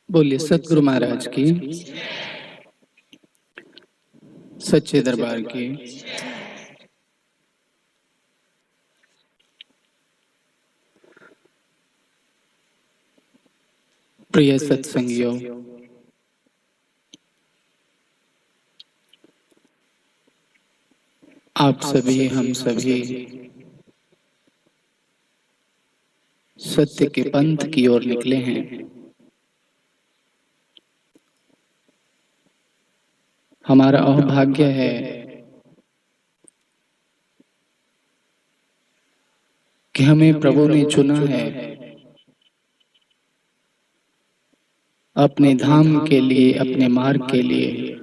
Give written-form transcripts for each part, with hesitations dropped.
बोलिए सतगुरु महाराज की, सच्चे दरबार की। प्रिय सत्संगियों, आप सभी हम सभी सत्य के पंथ की ओर निकले हैं। हमारा अहोभाग्य है कि हमें प्रभु ने चुना है अपने धाम के लिए, अपने मार्ग के लिए।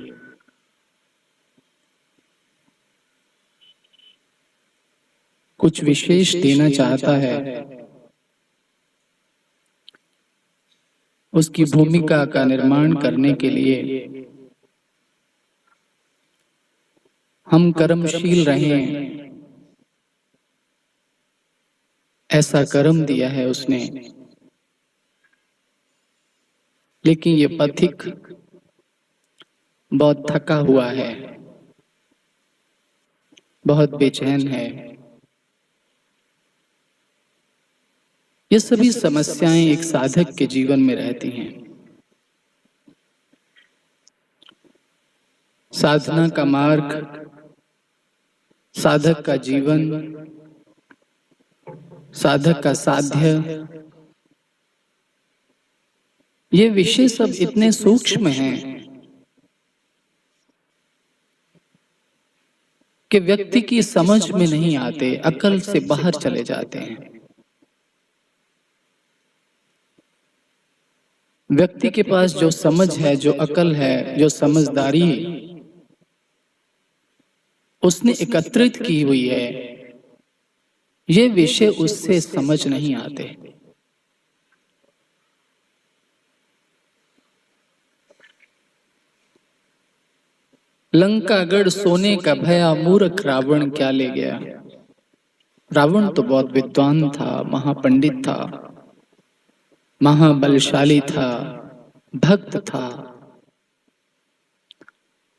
कुछ विशेष देना चाहता है, उसकी भूमिका का निर्माण करने के लिए हम कर्मशील रहें, ऐसा कर्म दिया है उसने। लेकिन ये पथिक बहुत थका हुआ है, बहुत बेचैन है। ये सभी समस्याएं एक साधक के जीवन में रहती हैं। साधना का मार्ग, साधक का जीवन, साधक का साध्य, ये विषय सब इतने सूक्ष्म हैं कि व्यक्ति की समझ में नहीं आते, अकल से बाहर चले जाते हैं। व्यक्ति के पास जो समझ है, जो अकल है, जो समझदारी उसने एकत्रित की हुई है, ये विषय उससे समझ नहीं आते। लंकागढ़ सोने का भया, मूर्ख रावण क्या ले गया। रावण तो बहुत विद्वान था, महापंडित था, महाबलशाली था, भक्त था,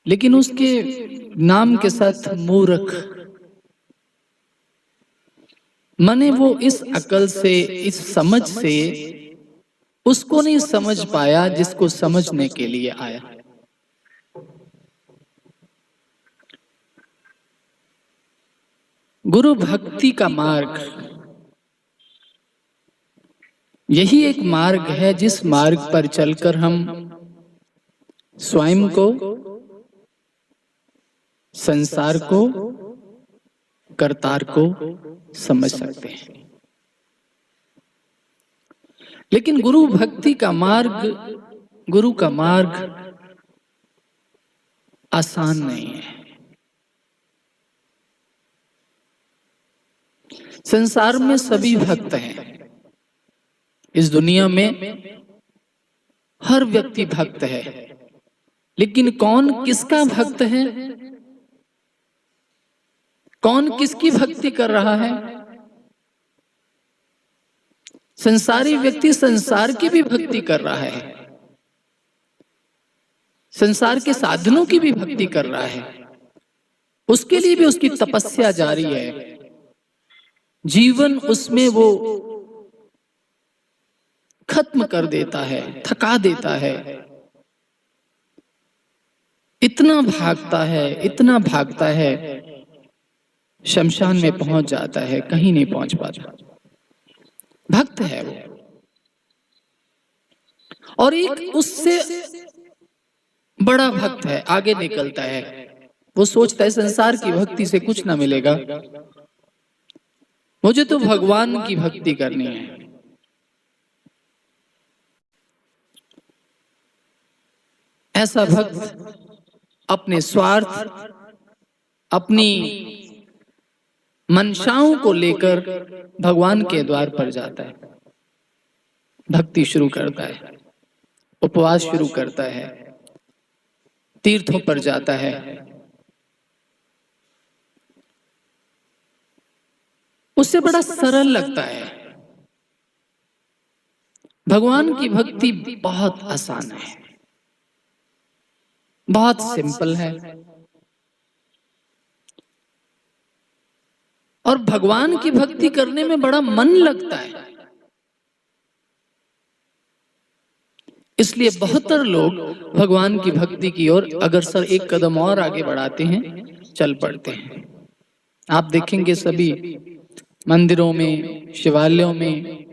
लेकिन उसके नाम के साथ मूर्ख, माने वो इस अकल से, इस समझ से उसको नहीं समझ पाया जिसको समझने के लिए आया। गुरु भक्ति का मार्ग यही एक मार्ग है जिस मार्ग पर चलकर हम स्वयं को, संसार को, करतार को समझ सकते हैं। लेकिन गुरु भक्ति का मार्ग, गुरु का मार्ग आसान नहीं है। संसार में सभी भक्त हैं, इस दुनिया में हर व्यक्ति भक्त है, लेकिन कौन किसका भक्त है, कौन किसकी भक्ति कर रहा है। संसारी व्यक्ति संसार की भी भक्ति कर रहा है, संसार के साधनों की भी भक्ति कर रहा है, उसके लिए भी उसकी तपस्या जारी है, जीवन उसमें वो खत्म कर देता है, थका देता है, इतना भागता है, इतना भागता है, शमशान में पहुंच जाता है, कहीं नहीं पहुंच पाता। भक्त है वो। और एक उससे बड़ा भक्त है, आगे निकलता है, वो सोचता है संसार की भक्ति से कुछ ना मिलेगा, मुझे तो भगवान की भक्ति करनी है। ऐसा भक्त अपने स्वार्थ, अपनी मंशाओं को लेकर भगवान के द्वार पर जाता है, भक्ति शुरू करता है, उपवास शुरू करता है, तीर्थों पर जाता है। उससे बड़ा सरल लगता है, भगवान की भक्ति बहुत आसान है, बहुत सिंपल है, और भगवान की भक्ति करने में बड़ा मन लगता है। इसलिए बहुतर लोग भगवान की भक्ति की ओर अगर सर एक कदम और आगे बढ़ाते हैं, चल पड़ते हैं। आप देखेंगे सभी मंदिरों में, शिवालयों में,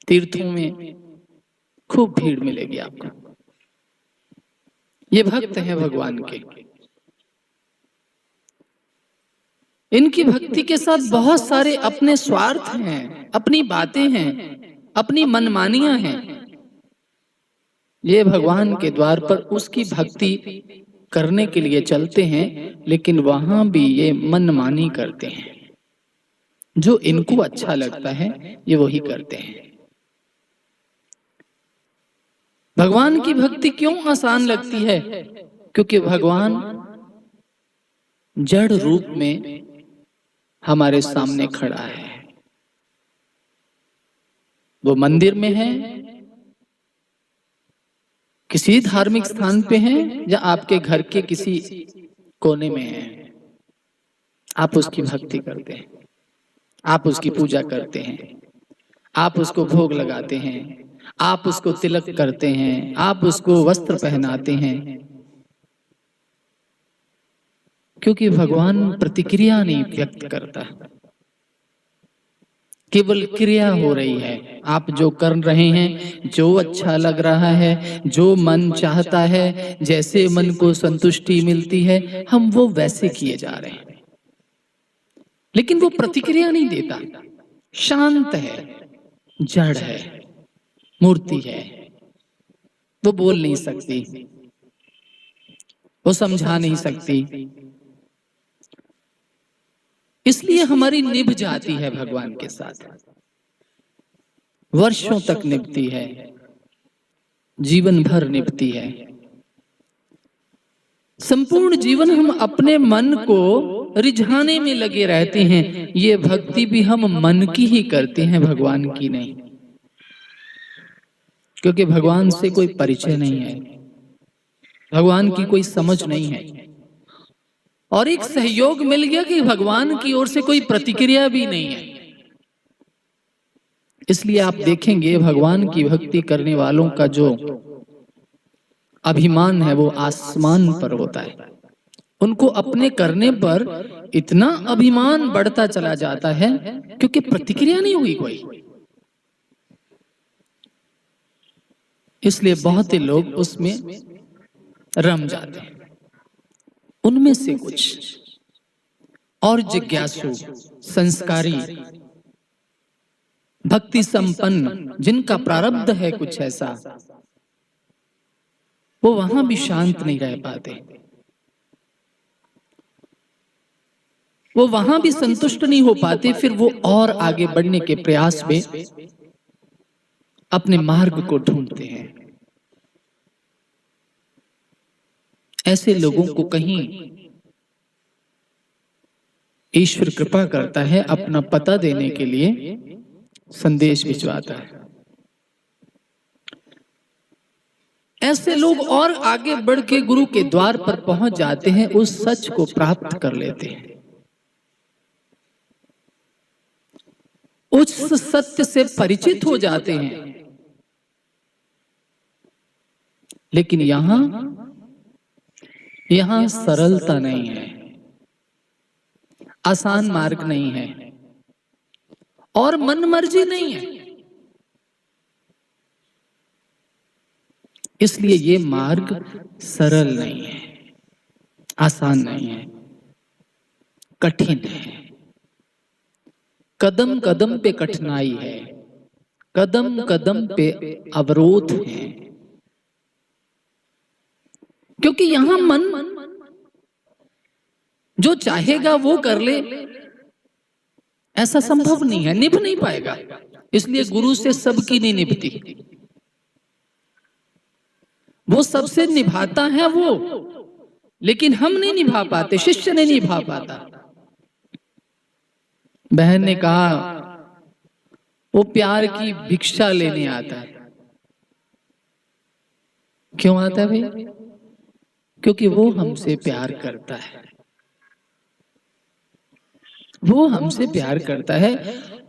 तीर्थों में खूब भीड़ मिलेगी आपको। ये भक्त हैं भगवान के। इनकी भक्ति के साथ बहुत सारे अपने स्वार्थ हैं, अपनी बातें हैं, अपनी मनमानियां हैं। ये भगवान के द्वार पर उसकी भक्ति करने के लिए चलते हैं, लेकिन वहां भी ये मनमानी करते हैं। जो इनको अच्छा लगता है ये वही करते हैं। भगवान की भक्ति क्यों आसान लगती है? क्योंकि भगवान जड़ रूप में हमारे सामने खड़ा है। वो मंदिर में है, किसी धार्मिक स्थान पे है, या आपके घर के किसी कोने में है। आप उसकी भक्ति करते हैं, आप उसकी पूजा करते हैं, आप उसको भोग लगाते हैं, आप उसको तिलक करते हैं, आप उसको वस्त्र पहनाते हैं। क्योंकि भगवान प्रतिक्रिया नहीं व्यक्त करता, केवल क्रिया हो रही है। आप जो कर रहे हैं, जो अच्छा लग रहा है, जो मन चाहता है, जैसे मन को संतुष्टि मिलती है, हम वो वैसे किए जा रहे हैं। लेकिन वो प्रतिक्रिया नहीं देता, शांत है, जड़ है, मूर्ति है। वो बोल नहीं सकती, वो समझा नहीं सकती, इसलिए हमारी निभ जाती है भगवान के साथ। वर्षों तक निभती है, जीवन भर निभती है। संपूर्ण जीवन हम अपने मन को रिझाने में लगे रहते हैं। ये भक्ति भी हम मन की ही करते हैं, भगवान की नहीं। क्योंकि भगवान से कोई परिचय नहीं है, भगवान की कोई समझ नहीं है, और एक सहयोग मिल गया कि भगवान की ओर से कोई प्रतिक्रिया भी नहीं है। इसलिए आप देखेंगे भगवान की भक्ति करने वालों का जो अभिमान है वो आसमान पर होता है। उनको अपने करने पर इतना अभिमान बढ़ता चला जाता है क्योंकि प्रतिक्रिया नहीं हुई कोई। इसलिए बहुत ही लोग उसमें रम जाते हैं। उनमें से कुछ और जिज्ञासु, संस्कारी, भक्ति संपन्न, जिनका प्रारब्ध है कुछ ऐसा, वो वहां भी शांत नहीं रह पाते, वो वहां भी संतुष्ट नहीं हो पाते। फिर वो और आगे बढ़ने के प्रयास में अपने मार्ग को ढूंढते हैं। ऐसे लोगों को कहीं ईश्वर कृपा करता है, अपना पता देने के लिए संदेश भिजवाता है। ऐसे लोग और आगे बढ़ के गुरु के द्वार पर पहुंच जाते हैं, उस सच को प्राप्त कर लेते हैं, उस सत्य से परिचित हो जाते हैं। लेकिन यहां सरलता नहीं है, आसान मार्ग नहीं है, और मन मर्जी नहीं है। इसलिए ये मार्ग सरल नहीं है, आसान नहीं है, कठिन है। कदम कदम पे कठिनाई है, कदम कदम पे अवरोध है। क्योंकि यहां मन जो चाहेगा वो कर ले, ऐसा संभव नहीं है, निभ नहीं पाएगा। इसलिए गुरु से सबकी नहीं निभती, वो सबसे निभाता है वो, लेकिन हम नहीं निभा पाते, शिष्य नहीं निभा पाता। बहन ने कहा वो प्यार की भिक्षा लेने आता है। क्यों आता है भाई? क्योंकि वो हमसे प्यार करता है, वो हमसे प्यार करता है।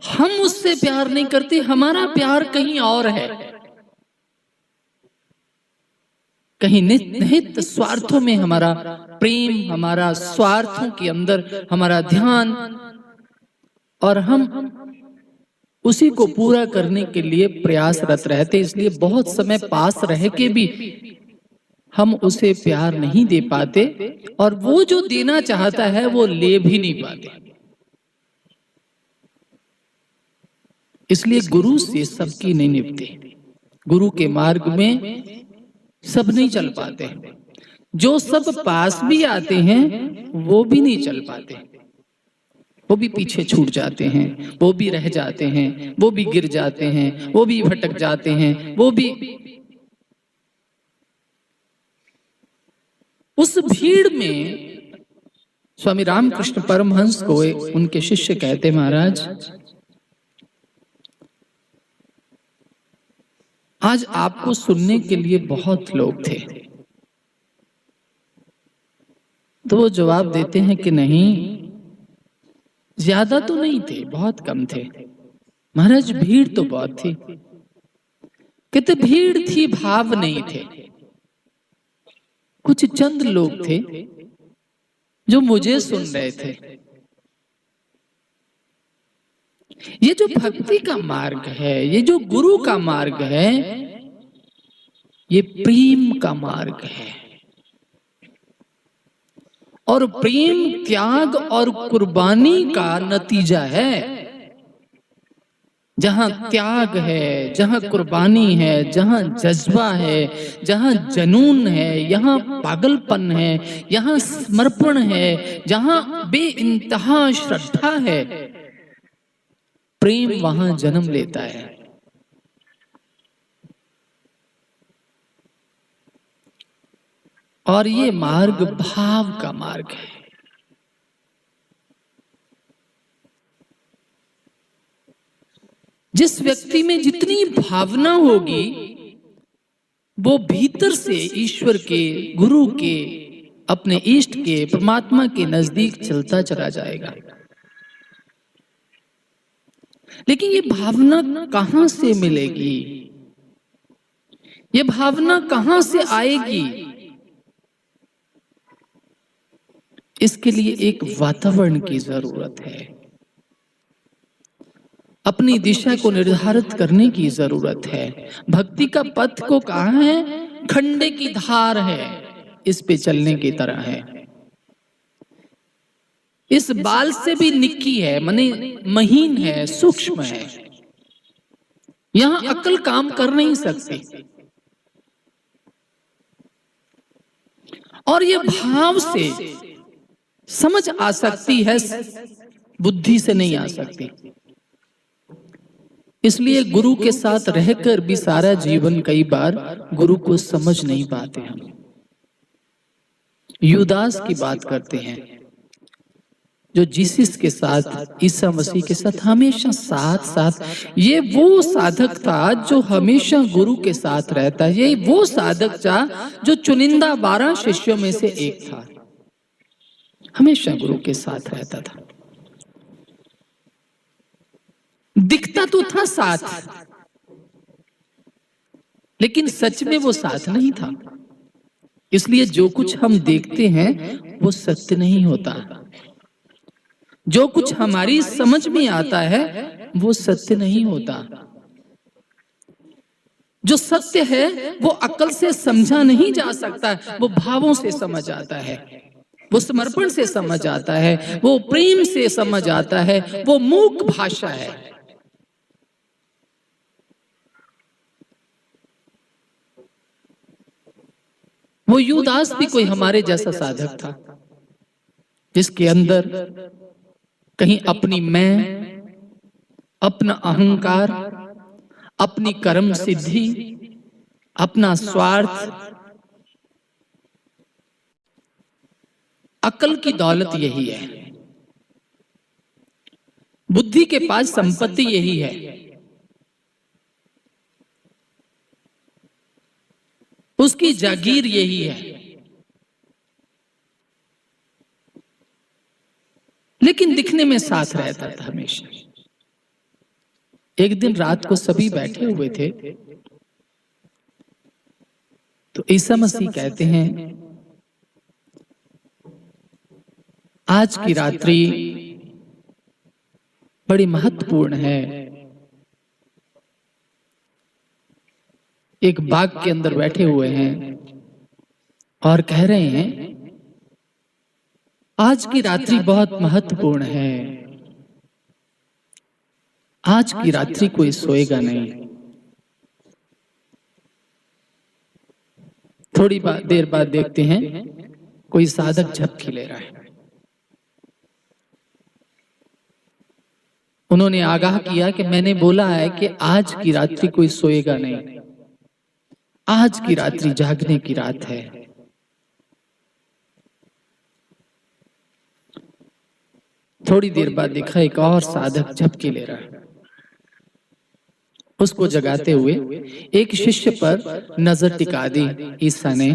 हम उससे प्यार नहीं करते, हमारा प्यार कहीं और है, कहीं निहित स्वार्थों में हमारा प्रेम, हमारा स्वार्थों के अंदर हमारा ध्यान, और हम उसी को पूरा करने के लिए प्रयासरत रहते। इसलिए बहुत समय पास रह के भी हम उसे प्यार नहीं दे पाते, और वो जो देना चाहता है वो ले भी नहीं पाते। इसलिए गुरु से सबकी नहीं निभते, गुरु के मार्ग में सब नहीं चल पाते। जो सब पास भी आते हैं वो भी नहीं चल पाते, वो भी पीछे छूट जाते हैं, वो भी रह जाते हैं, वो भी गिर जाते हैं, वो भी भटक जाते हैं, वो भी। उस भीड़ में स्वामी रामकृष्ण परमहंस को उनके शिष्य कहते, महाराज आज आपको सुनने के लिए बहुत लोग थे। तो वो जवाब देते हैं कि नहीं, ज्यादा तो नहीं थे, बहुत कम थे। महाराज भीड़ तो बहुत थी। कितनी भीड़ थी, भाव नहीं थे। कुछ चंद लोग थे जो मुझे सुन रहे थे। ये जो भक्ति का मार्ग है, ये जो गुरु का मार्ग है, ये प्रेम का मार्ग है। और प्रेम त्याग और कुर्बानी का नतीजा है। जहां त्याग है, जहां कुर्बानी है, जहां जज्बा है, जहां जनून है, यहाँ पागलपन है, यहाँ समर्पण है, जहां बेइंतहा श्रद्धा है, प्रेम वहां जन्म लेता है। और ये मार्ग भाव का मार्ग है। जिस व्यक्ति में जितनी भावना होगी, वो भीतर से ईश्वर के, गुरु के, अपने इष्ट के, परमात्मा के नजदीक चलता चला जाएगा। लेकिन ये भावना कहां से मिलेगी? ये भावना कहां से आएगी? इसके लिए एक वातावरण की जरूरत है। अपनी दिशा को निर्धारित करने की जरूरत है। भक्ति का पथ को कहाँ है? खंडे की धार है, इस पे चलने की तरह है। इस बाल से भी निक्की है, माने महीन है, सूक्ष्म है। यहां अकल काम कर नहीं सकती। और ये भाव से समझ आ सकती है, बुद्धि से नहीं आ सकती। इसलिए गुरु के साथ रहकर भी सारा जीवन कई बार गुरु को समझ नहीं पाते हम। यूदास की बात करते हैं, जो जीसस के साथ, ईसा मसीह के साथ हमेशा साथ साथ। ये वो साधक था जो हमेशा गुरु के साथ रहता है। ये वो साधक था जो चुनिंदा 12 शिष्यों में से एक था, हमेशा गुरु के साथ रहता था। दिखता तो था साथ, लेकिन सच में वो साथ नहीं था। इसलिए जो कुछ हम देखते हैं वो सत्य नहीं होता। जो कुछ हमारी समझ में आता है वो सत्य नहीं होता। जो सत्य है वो अकल से समझा नहीं जा सकता, वो भावों से समझ आता है, वो समर्पण से समझ आता है, वो प्रेम से समझ आता है, वो मूक भाषा है। वो यूदास भी कोई हमारे जैसा साधक था, जिसके अंदर कहीं अपनी मैं, अपना अहंकार, अपनी कर्म सिद्धि, अपना स्वार्थ, अकल की दौलत यही है। बुद्धि के पास संपत्ति यही है। उसकी जागीर यही है। लेकिन दिखने में साथ रहता था हमेशा। एक दिन रात को सभी बैठे हुए थे, तो ईसा मसीह कहते हैं, आज की रात्रि बड़ी महत्वपूर्ण है। एक बाग के अंदर बैठे हुए हैं और कह रहे हैं, आज की रात्रि बहुत महत्वपूर्ण है। आज की रात्रि कोई सोएगा नहीं। थोड़ी देर बाद देखते हैं कोई साधक झपकी ले रहा है। उन्होंने आगाह किया कि मैंने बोला है कि आज की रात्रि कोई सोएगा नहीं। आज की रात्रि जागने की रात है। थोड़ी देर बाद देखा एक और साधक झपकी ले रहा है। उसको जगाते हुए एक शिष्य पर नजर टिका दी ईसा ने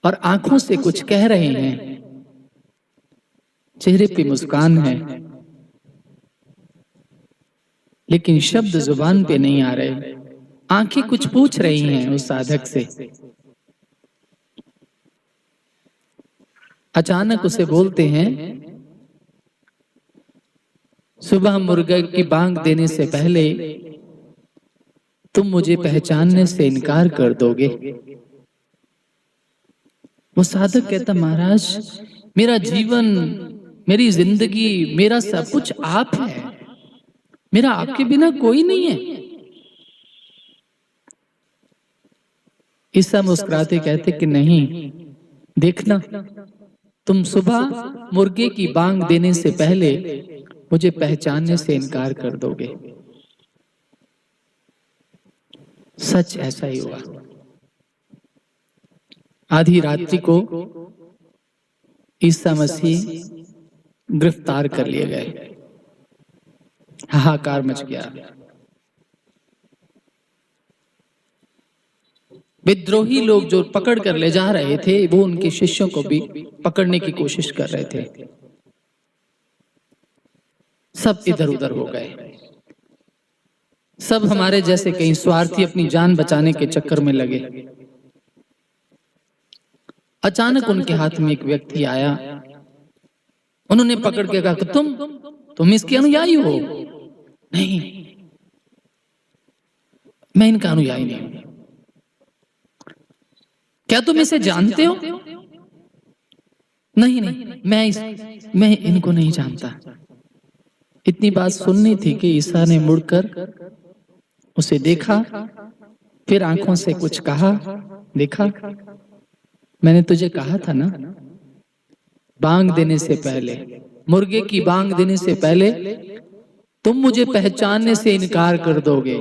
और आंखों से कुछ कह रहे हैं। चेहरे पे मुस्कान है, लेकिन शब्द जुबान पे नहीं आ रहे। आंखें कुछ पूछ रही हैं उस साधक से। अचानक उसे बोलते हैं, सुबह मुर्गे की बांग देने से पहले तुम मुझे पहचानने से इनकार कर दोगे। वो साधक कहता, महाराज मेरा जीवन, मेरी जिंदगी, मेरा सब कुछ आप है। मेरा आपके बिना कोई नहीं है। ईसा मुस्कुराते कहते कि नहीं, देखना, तुम सुबह मुर्गे की बांग देने से पहले मुझे पहचानने से इनकार कर दोगे। सच ऐसा ही हुआ। आधी रात्रि को ईसा मसीह गिरफ्तार कर लिए गए। हाहाकार मच गया। विद्रोही लोग जो पकड़ कर ले जा रहे थे, वो उनके शिष्यों को भी पकड़ने की कोशिश कर रहे थे। सब इधर उधर हो गए। सब हमारे जैसे कई स्वार्थी अपनी जान बचाने के चक्कर में लगे। अचानक उनके हाथ में एक व्यक्ति आया। उन्होंने पकड़ के कहा कि तुम इसके अनुयायी हो? नहीं, मैं इनका अनुयायी नहीं हूं। क्या तुम इसे जानते हो? नहीं, मैं इनको नहीं जानता। इतनी बात सुननी थी कि ईसा ने मुड़कर उसे देखा, फिर आंखों से कुछ कहा, देखा, मैंने तुझे कहा था ना, बांग देने से पहले, मुर्गे की बांग देने से पहले तुम मुझे पहचानने से इनकार कर दोगे।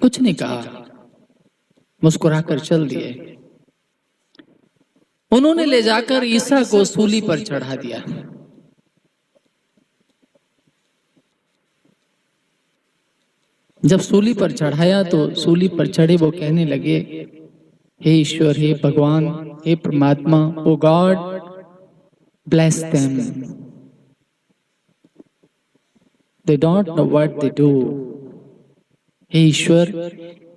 कुछ नहीं कहा, मुस्कुराकर चल दिए। उन्होंने ले जाकर ईसा को सूली पर चढ़ा दिया। जब सूली पर चढ़ाया तो सूली पर चढ़े वो कहने लगे, हे ईश्वर, हे भगवान, हे परमात्मा, oh God, bless them, they don't know what they do. हे ईश्वर,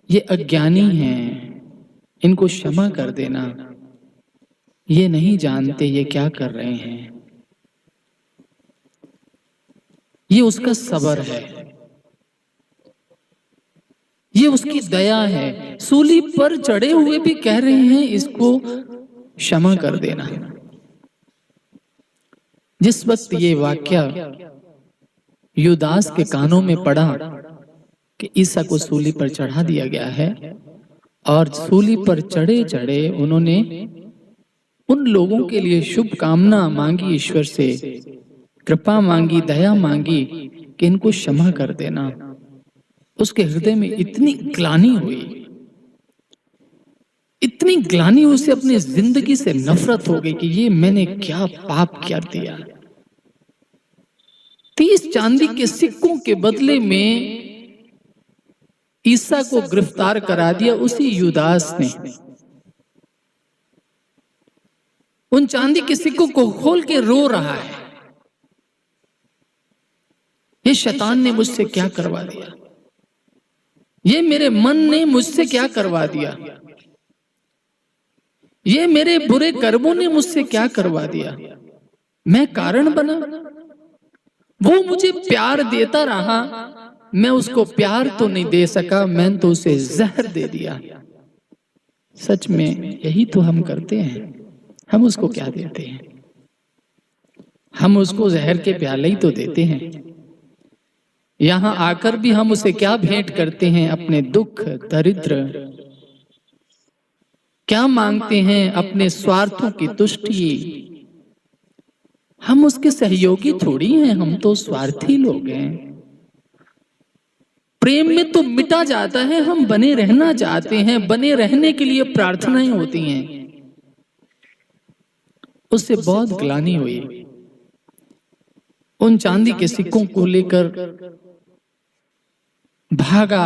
ये अज्ञानी हैं, इनको क्षमा कर देना, ये नहीं जानते ये क्या कर रहे हैं। ये उसका सब्र है, ये उसकी दया है। सूली पर चढ़े हुए भी कह रहे हैं इसको क्षमा कर देना। जिस वक्त ये वाक्य युदास के कानों में पड़ा कि ईसा को सूली पर चढ़ा दिया गया है, और सूली पर चढ़े चढ़े उन्होंने उन लोगों के लिए शुभकामना मांगी, ईश्वर से कृपा मांगी, दया मांगी कि इनको क्षमा कर देना। उसके हृदय में इतनी ग्लानि हुई, इतनी ग्लानि, उसे अपनी जिंदगी से नफरत हो गई कि ये मैंने क्या पाप किया दिया। 30 चांदी के सिक्कों के बदले में ईसा को गिरफ्तार करा दिया उसी यूदास ने। उन चांदी के सिक्कों को खोल के रो रहा है, ये शैतान ने मुझसे क्या करवा दिया, ये मेरे मन ने मुझसे क्या करवा दिया, ये मेरे बुरे कर्मों ने मुझसे क्या करवा दिया। मैं कारण बना, वो मुझे प्यार देता रहा, मैं उसको प्यार तो नहीं दे सका, मैंने तो उसे जहर दे दिया। सच में यही तो हम करते हैं। हम उसको क्या देते हैं? हम उसको जहर के प्याले ही तो देते हैं। यहां आकर भी हम उसे क्या भेंट करते हैं? अपने दुख दरिद्र। क्या मांगते हैं? अपने स्वार्थों की तुष्टि। हम उसके सहयोगी थोड़ी हैं, हम तो स्वार्थी लोग हैं। प्रेम में तो मिटा जाता है, हम बने रहना चाहते हैं, बने रहने के लिए प्रार्थनाएं होती हैं। उससे बहुत ग्लानि हुई। उन चांदी के सिक्कों को लेकर भागा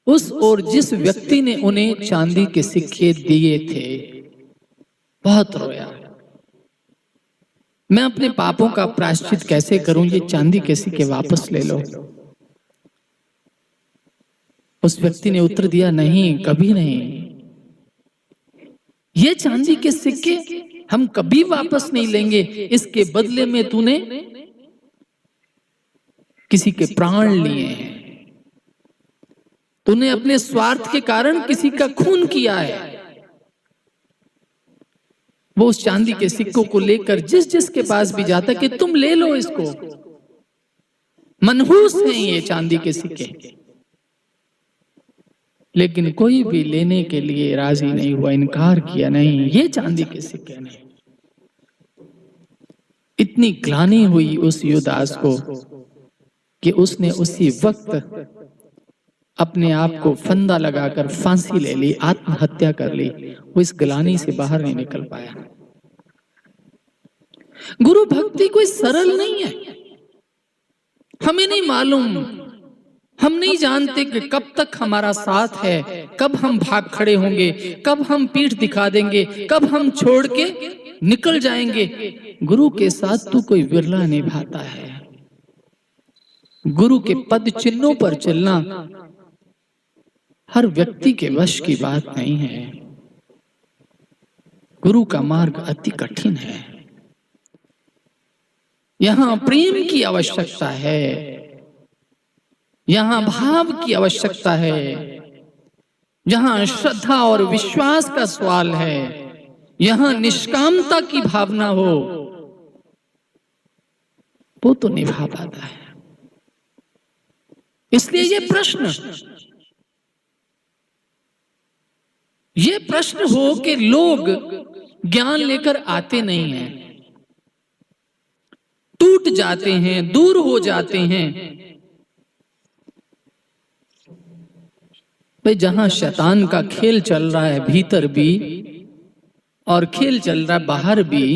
उस और जिस व्यक्ति ने उन्हें चांदी के सिक्के दिए थे। बहुत रोया, मैं अपने पापों का प्रायश्चित कैसे करूं, ये चांदी के सिक्के वापस ले लो। उस व्यक्ति ने उत्तर दिया, नहीं, कभी नहीं। ये चांदी के सिक्के हम कभी वापस नहीं लेंगे। इसके बदले में तूने किसी के प्राण लिए हैं, तूने अपने स्वार्थ के कारण किसी का खून किया है। वो उस चांदी के सिक्कों को लेकर जिस जिस के पास भी जाता कि तुम ले लो इसको। मनहूस हैं ये चांदी के सिक्के, लेकिन कोई भी लेने के लिए राजी नहीं हुआ, इनकार किया, नहीं, ये चांदी के सिक्के नहीं। इतनी ग्लानि हुई उस यूदास को कि उसने उसी वक्त अपने आप को फंदा लगाकर फांसी ले ली, आत्महत्या कर ली। वो इस ग्लानि से बाहर नहीं निकल पाया। गुरु भक्ति कोई सरल नहीं है। हमें नहीं मालूम, हम नहीं जानते कि कब तक हमारा साथ है, कब हम भाग खड़े होंगे, कब हम पीठ दिखा देंगे, कब हम छोड़ के निकल जाएंगे। गुरु के साथ तो कोई विरला निभाता है। गुरु के पद चिन्हों पर चलना हर व्यक्ति के वश की बात नहीं है। गुरु का मार्ग अति कठिन है। यहां प्रेम की आवश्यकता है, यहां भाव की आवश्यकता है, जहां श्रद्धा और विश्वास का सवाल है, यहां निष्कामता की भावना हो, वो तो निभा पाता है। इसलिए ये प्रश्न हो कि लोग ज्ञान लेकर आते नहीं हैं, टूट जाते हैं, दूर हो जाते हैं। भाई, जहां शैतान का खेल चल रहा है भीतर भी और खेल चल रहा है बाहर भी,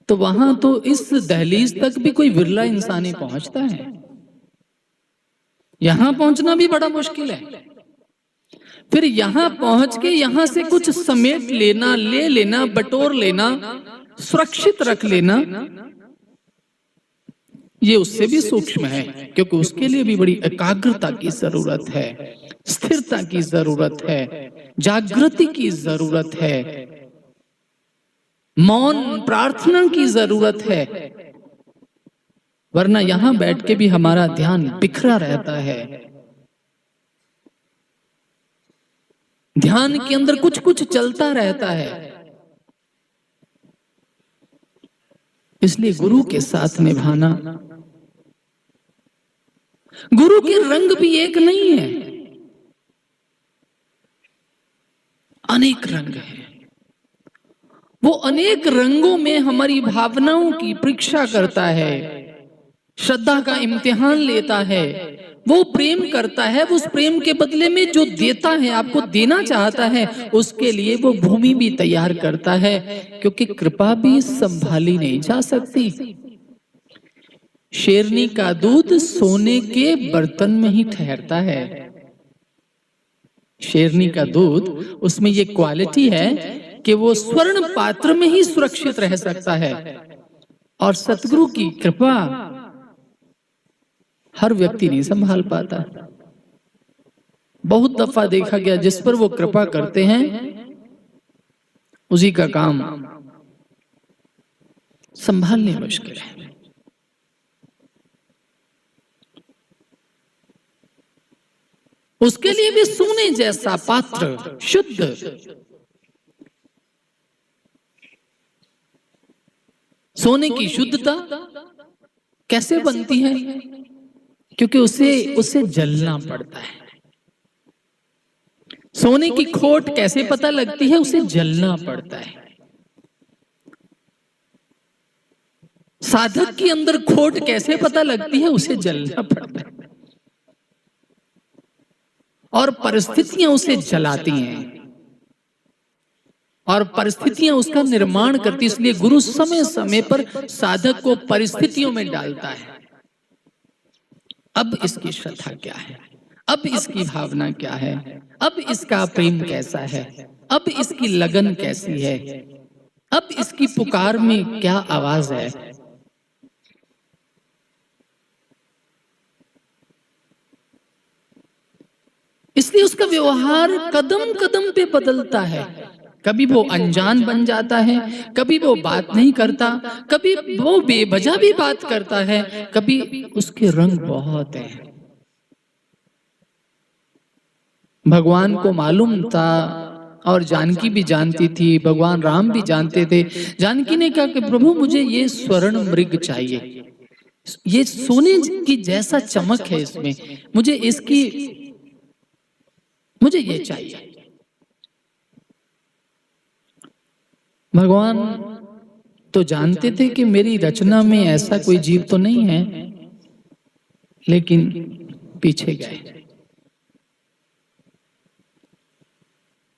तो वहां तो इस दहलीज तक भी कोई विरला इंसान ही पहुंचता है। यहां पहुंचना भी बड़ा मुश्किल है। फिर यहां पहुंच के यहां से कुछ समेट लेना, ले लेना, बटोर लेना, सुरक्षित रख लेना, ये उससे भी सूक्ष्म है, क्योंकि उसके लिए भी बड़ी एकाग्रता की जरूरत है, स्थिरता की जरूरत है, जागृति की जरूरत है, मौन प्रार्थना की जरूरत है। वरना यहां बैठ के भी हमारा ध्यान बिखरा रहता है। ध्यान के अंदर कुछ कुछ चलता रहता है। इसलिए गुरु के साथ निभाना, गुरु के रंग भी एक नहीं है, अनेक रंग है। वो अनेक रंगों में हमारी भावनाओं की परीक्षा करता है, श्रद्धा का इम्तिहान लेता है, वो प्रेम करता है। उस प्रेम के बदले में जो देता है, आपको देना चाहता है, उसके लिए वो भूमि भी तैयार करता है, क्योंकि कृपा भी संभाली नहीं जा सकती। शेरनी का दूध सोने के बर्तन में ही ठहरता है। शेरनी का दूध, उसमें ये क्वालिटी है कि वो स्वर्ण पात्र में ही सुरक्षित रह सकता है। और सतगुरु की कृपा हर व्यक्ति नहीं संभाल पाता। बहुत दफा देखा गया जिस पर वो कृपा करते हैं उसी का काम संभालने मुश्किल है। उसके लिए भी सोने जैसा पात्र, शुद्ध, सोने की शुद्धता कैसे बनती है? क्योंकि उसे जलना पड़ता है। सोने की खोट कैसे पता लगती है? उसे जलना पड़ता है। साधक के अंदर खोट कैसे पता लगती है? उसे जलना पड़ता है। और परिस्थितियां उसे जलाती हैं और परिस्थितियां उसका निर्माण करती। इसलिए गुरु समय समय पर साधक को परिस्थितियों में डालता है। अब इसकी श्रद्धा क्या है? अब इसकी भावना क्या है? अब इसका प्रेम कैसा है? अब इसकी लगन कैसी है? अब इसकी पुकार में क्या आवाज है? इसलिए उसका व्यवहार कदम कदम पे बदलता है। कभी वो अनजान बन जाता है, कभी वो बात नहीं करता, कभी वो बेवजह भी बात करता है, कभी उसके रंग बहुत हैं। भगवान को मालूम था और जानकी भी जानती थी, भगवान राम भी जानते थे। जानकी ने कहा कि प्रभु मुझे ये स्वर्ण मृग चाहिए, ये सोने की जैसा चमक है इसमें, मुझे ये चाहिए। भगवान तो जानते थे कि मेरी रचना में ऐसा कोई जीव तो नहीं है, लेकिन पीछे गए।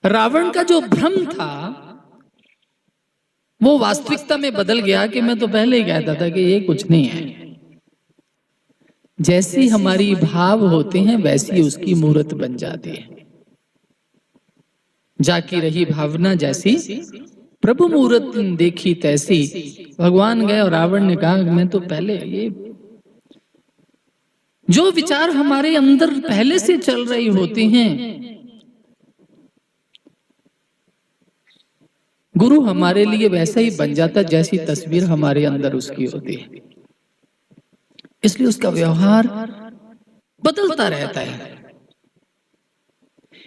रावण का जो भ्रम था वो वास्तविकता में बदल गया कि मैं तो पहले ही कहता था कि ये कुछ नहीं है। जैसी हमारी भाव होते हैं वैसी उसकी मूर्त बन जाती है। जाकी रही भावना जैसी प्रभु मूर्त देखी तैसी। भगवान गए और रावण ने कहा मैं तो पहले, ये जो विचार हमारे अंदर पहले से चल रही होती हैं, गुरु हमारे लिए वैसा ही बन जाता जैसी तस्वीर हमारे अंदर उसकी होती है। इसलिए उसका व्यवहार बदलता रहता है।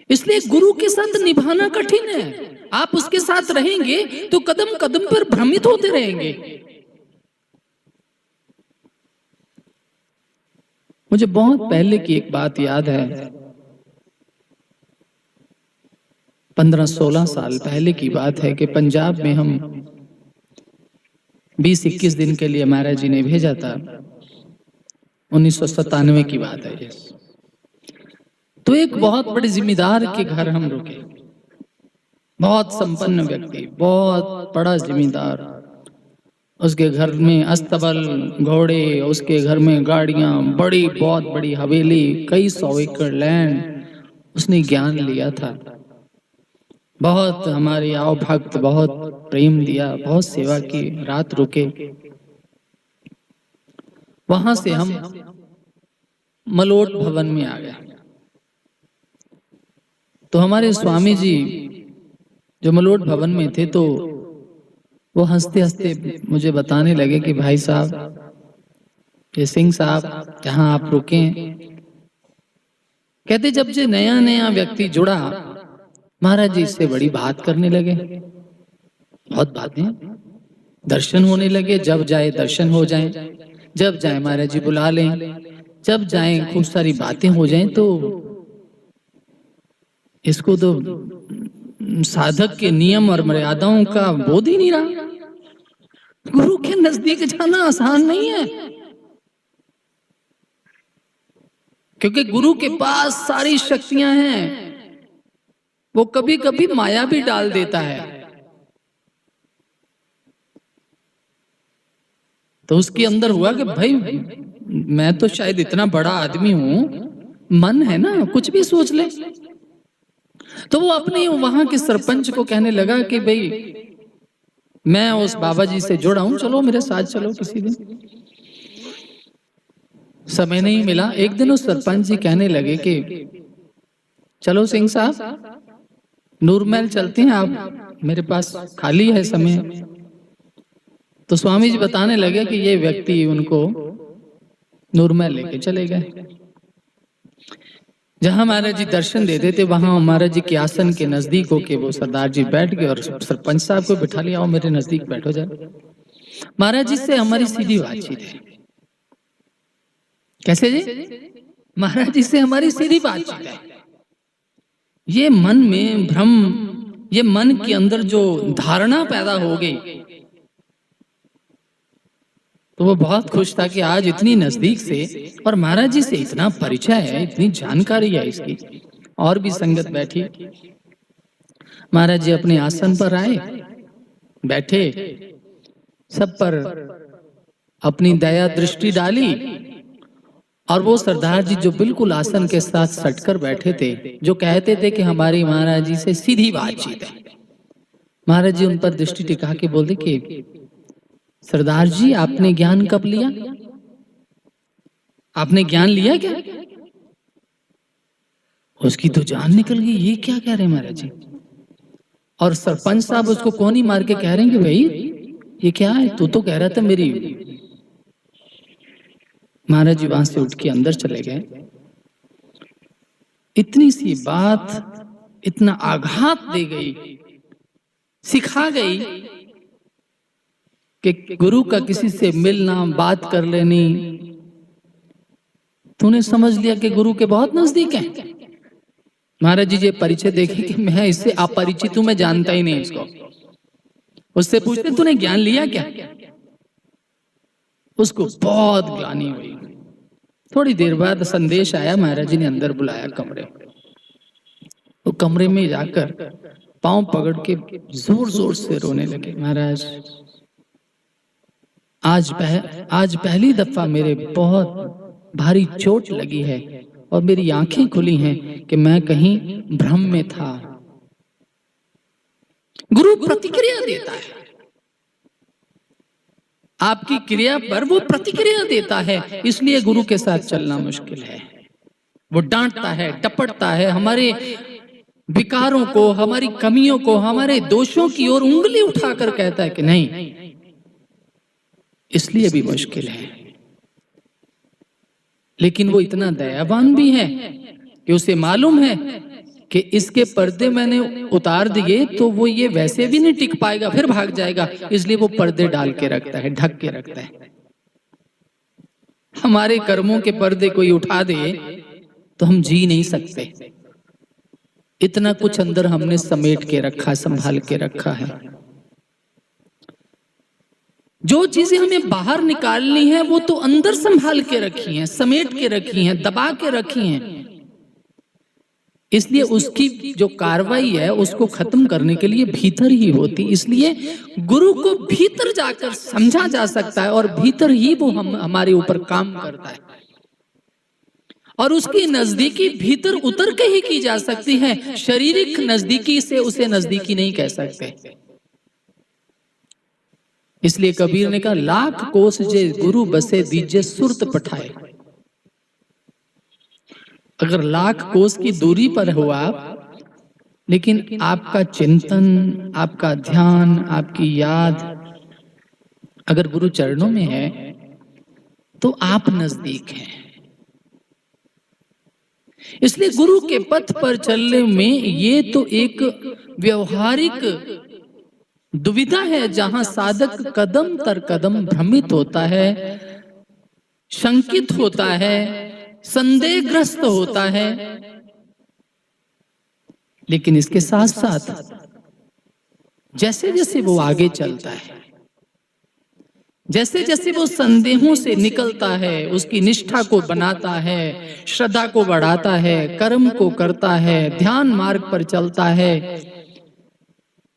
इसलिए गुरु के साथ निभाना कठिन है। आप उसके साथ रहेंगे तो कदम कदम पर भ्रमित होते रहेंगे। मुझे बहुत पहले की एक बात याद है, 15-16 साल पहले की बात है कि पंजाब में हम 20-21 दिन के लिए महाराज जी ने भेजा था। 1997 की बात है ये। तो एक बहुत बड़े जिम्मेदार के घर हम रुके। बहुत संपन्न व्यक्ति, बहुत बड़ा जिम्मेदार। उसके घर में अस्तबल, घोड़े, उसके घर में गाड़ियां, बड़ी बहुत बड़ी हवेली, कई 100 एकड़ लैंड। उसने ज्ञान लिया था, बहुत हमारे आओ भक्त, बहुत प्रेम दिया, बहुत सेवा की। रात रुके, वहां से हम मलोट भवन में आ गए। तो हमारे स्वामी जी जो मलोट भवन में थे, तो वो हंसते हंसते मुझे बताने लगे कि भाई साहब, ये सिंह साहब जहां आप रुके, कहते जब से नया नया व्यक्ति जुड़ा महाराज जी इससे बड़ी बात करने लगे। बहुत बातें, दर्शन होने लगे, जब जाए दर्शन हो जाएं, जब जाए महाराज जी बुला लें, जब जाए खूब सारी बातें हो जाएं। तो इसको तो साधक के नियम और मर्यादाओं का बोध ही नहीं रहा। गुरु के नजदीक जाना आसान नहीं है, क्योंकि गुरु के पास सारी शक्तियां हैं। वो कभी कभी माया भी डाल देता है। तो उसके अंदर हुआ कि भाई मैं तो शायद इतना बड़ा आदमी हूं, मन है ना, कुछ भी सोच ले। तो वो अपने वहां के सरपंच को कहने लगा कि भाई मैं उस बाबा जी से जुड़ा हूं, चलो मेरे साथ चलो किसी दिन। समय नहीं मिला। एक दिन उस सरपंच जी कहने लगे कि चलो सिंह साहब नूरमहल चलते हैं, आप मेरे पास खाली है समय। तो स्वामी जी बताने लगे कि ये व्यक्ति उनको नूरमहल लेके चले गए। जहां महाराज जी दर्शन देते थे वहां महाराज जी के आसन के नजदीक होके वो सरदार जी बैठ गए और सरपंच साहब को बिठा लिया, आओ मेरे नजदीक बैठो जाए। महाराज जी से हमारी सीधी बातचीत है। कैसे जी? महाराज जी से हमारी सीधी बातचीत है। ये मन में भ्रम, ये मन के अंदर जो धारणा पैदा हो गई, तो वो बहुत खुश था कि आज इतनी नजदीक से और महाराज जी से इतना परिचय है, इतनी जानकारी है इसकी। और भी संगत बैठी। महाराज जी अपने आसन पर आए, बैठे, सब पर अपनी दया दृष्टि डाली। और वो सरदार जी जो बिल्कुल आसन के साथ सटकर बैठे थे, जो कहते थे कि हमारी महाराज जी से सीधी बातचीत है, महाराज जी उन पर दृष्टि टिका के बोले कि सरदार जी आपने ज्ञान कब लिया? आपने ज्ञान लिया क्या? उसकी तो जान निकल गई, ये क्या कह रहे हैं महाराज जी। और सरपंच साहब उसको कौन ही मार के कह रहे हैं कि भाई ये क्या है, तू तो कह रहा था मेरी। महाराज जी वहां से उठ के अंदर चले गए। इतनी सी बात इतना आघात दे गई, सिखा गई कि गुरु का किसी से मिलना, बात कर लेनी, तूने समझ लिया कि गुरु के बहुत नजदीक है। महाराज जी ये परिचय देखे कि मैं इससे अपरिचित हूं, मैं जानता ही नहीं इसको। उससे पूछते तूने ज्ञान लिया क्या? उसको बहुत ग्लानि हुई। थोड़ी देर बाद संदेश आया, महाराज जी ने अंदर बुलाया कमरे। वो कमरे में जाकर पांव पकड़ के जोर जोर से रोने लगे। महाराज आज पहली दफा मेरे बहुत भारी चोट लगी है और मेरी आंखें खुली हैं कि मैं कहीं भ्रम में था। गुरु प्रतिक्रिया देता है, आपकी क्रिया पर वो प्रतिक्रिया देता है, इसलिए गुरु के साथ चलना मुश्किल है। वो डांटता है, टपटता है, हमारे विकारों को, हमारी कमियों को, हमारे दोषों की ओर उंगली उठाकर कहता है कि नहीं, इसलिए भी मुश्किल है। लेकिन वो इतना दयावान भी है कि उसे मालूम है कि इसके पर्दे मैंने उतार दिए तो वो ये वैसे भी नहीं टिक पाएगा, फिर भाग जाएगा, इसलिए वो पर्दे डाल के रखता है, ढक के रखता है। हमारे कर्मों के पर्दे कोई उठा दे तो हम जी नहीं सकते। इतना कुछ अंदर हमने समेट के रखा, संभाल के रखा है। जो चीजें हमें बाहर निकालनी है वो तो अंदर संभाल के रखी हैं, समेट के रखी हैं, दबा के रखी हैं। इसलिए उसकी जो कार्रवाई है उसको खत्म करने के लिए भीतर ही होती। इसलिए गुरु को भीतर जाकर समझा जा सकता है और भीतर ही वो हमारे ऊपर काम करता है। और उसकी नजदीकी भीतर उतर के ही की जा सकती है, शारीरिक नजदीकी से उसे नजदीकी नहीं कह सकते। इसलिए कबीर ने कहा, लाख कोस जे गुरु बसे दीजे सुरत पठाए। अगर लाख कोस की दूरी पर हो आप, लेकिन आपका चिंतन, आपका ध्यान, आपकी याद अगर गुरु चरणों में है तो आप नजदीक हैं। इसलिए गुरु के पथ पर चलने में ये तो एक व्यवहारिक दुविधा है, जहां साधक कदम तर कदम भ्रमित होता है, शंकित होता है, संदेहग्रस्त होता है। लेकिन इसके साथ साथ जैसे जैसे वो आगे चलता है, जैसे जैसे वो संदेहों से निकलता है, उसकी निष्ठा को बनाता है, श्रद्धा को बढ़ाता है, कर्म को करता है, ध्यान मार्ग पर चलता है,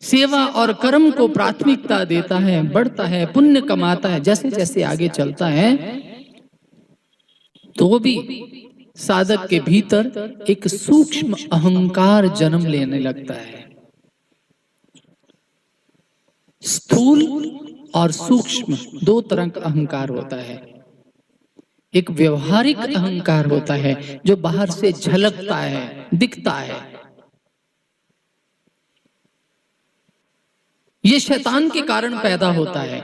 सेवा और कर्म को प्राथमिकता देता है, बढ़ता है, पुण्य कमाता है, जैसे जैसे आगे चलता है तो भी साधक के भीतर एक सूक्ष्म अहंकार जन्म लेने लगता है। स्थूल और सूक्ष्म दो तरह का अहंकार होता है। एक व्यवहारिक अहंकार होता है जो बाहर से झलकता है, दिखता है। ये शैतान के कारण पैदा होता है,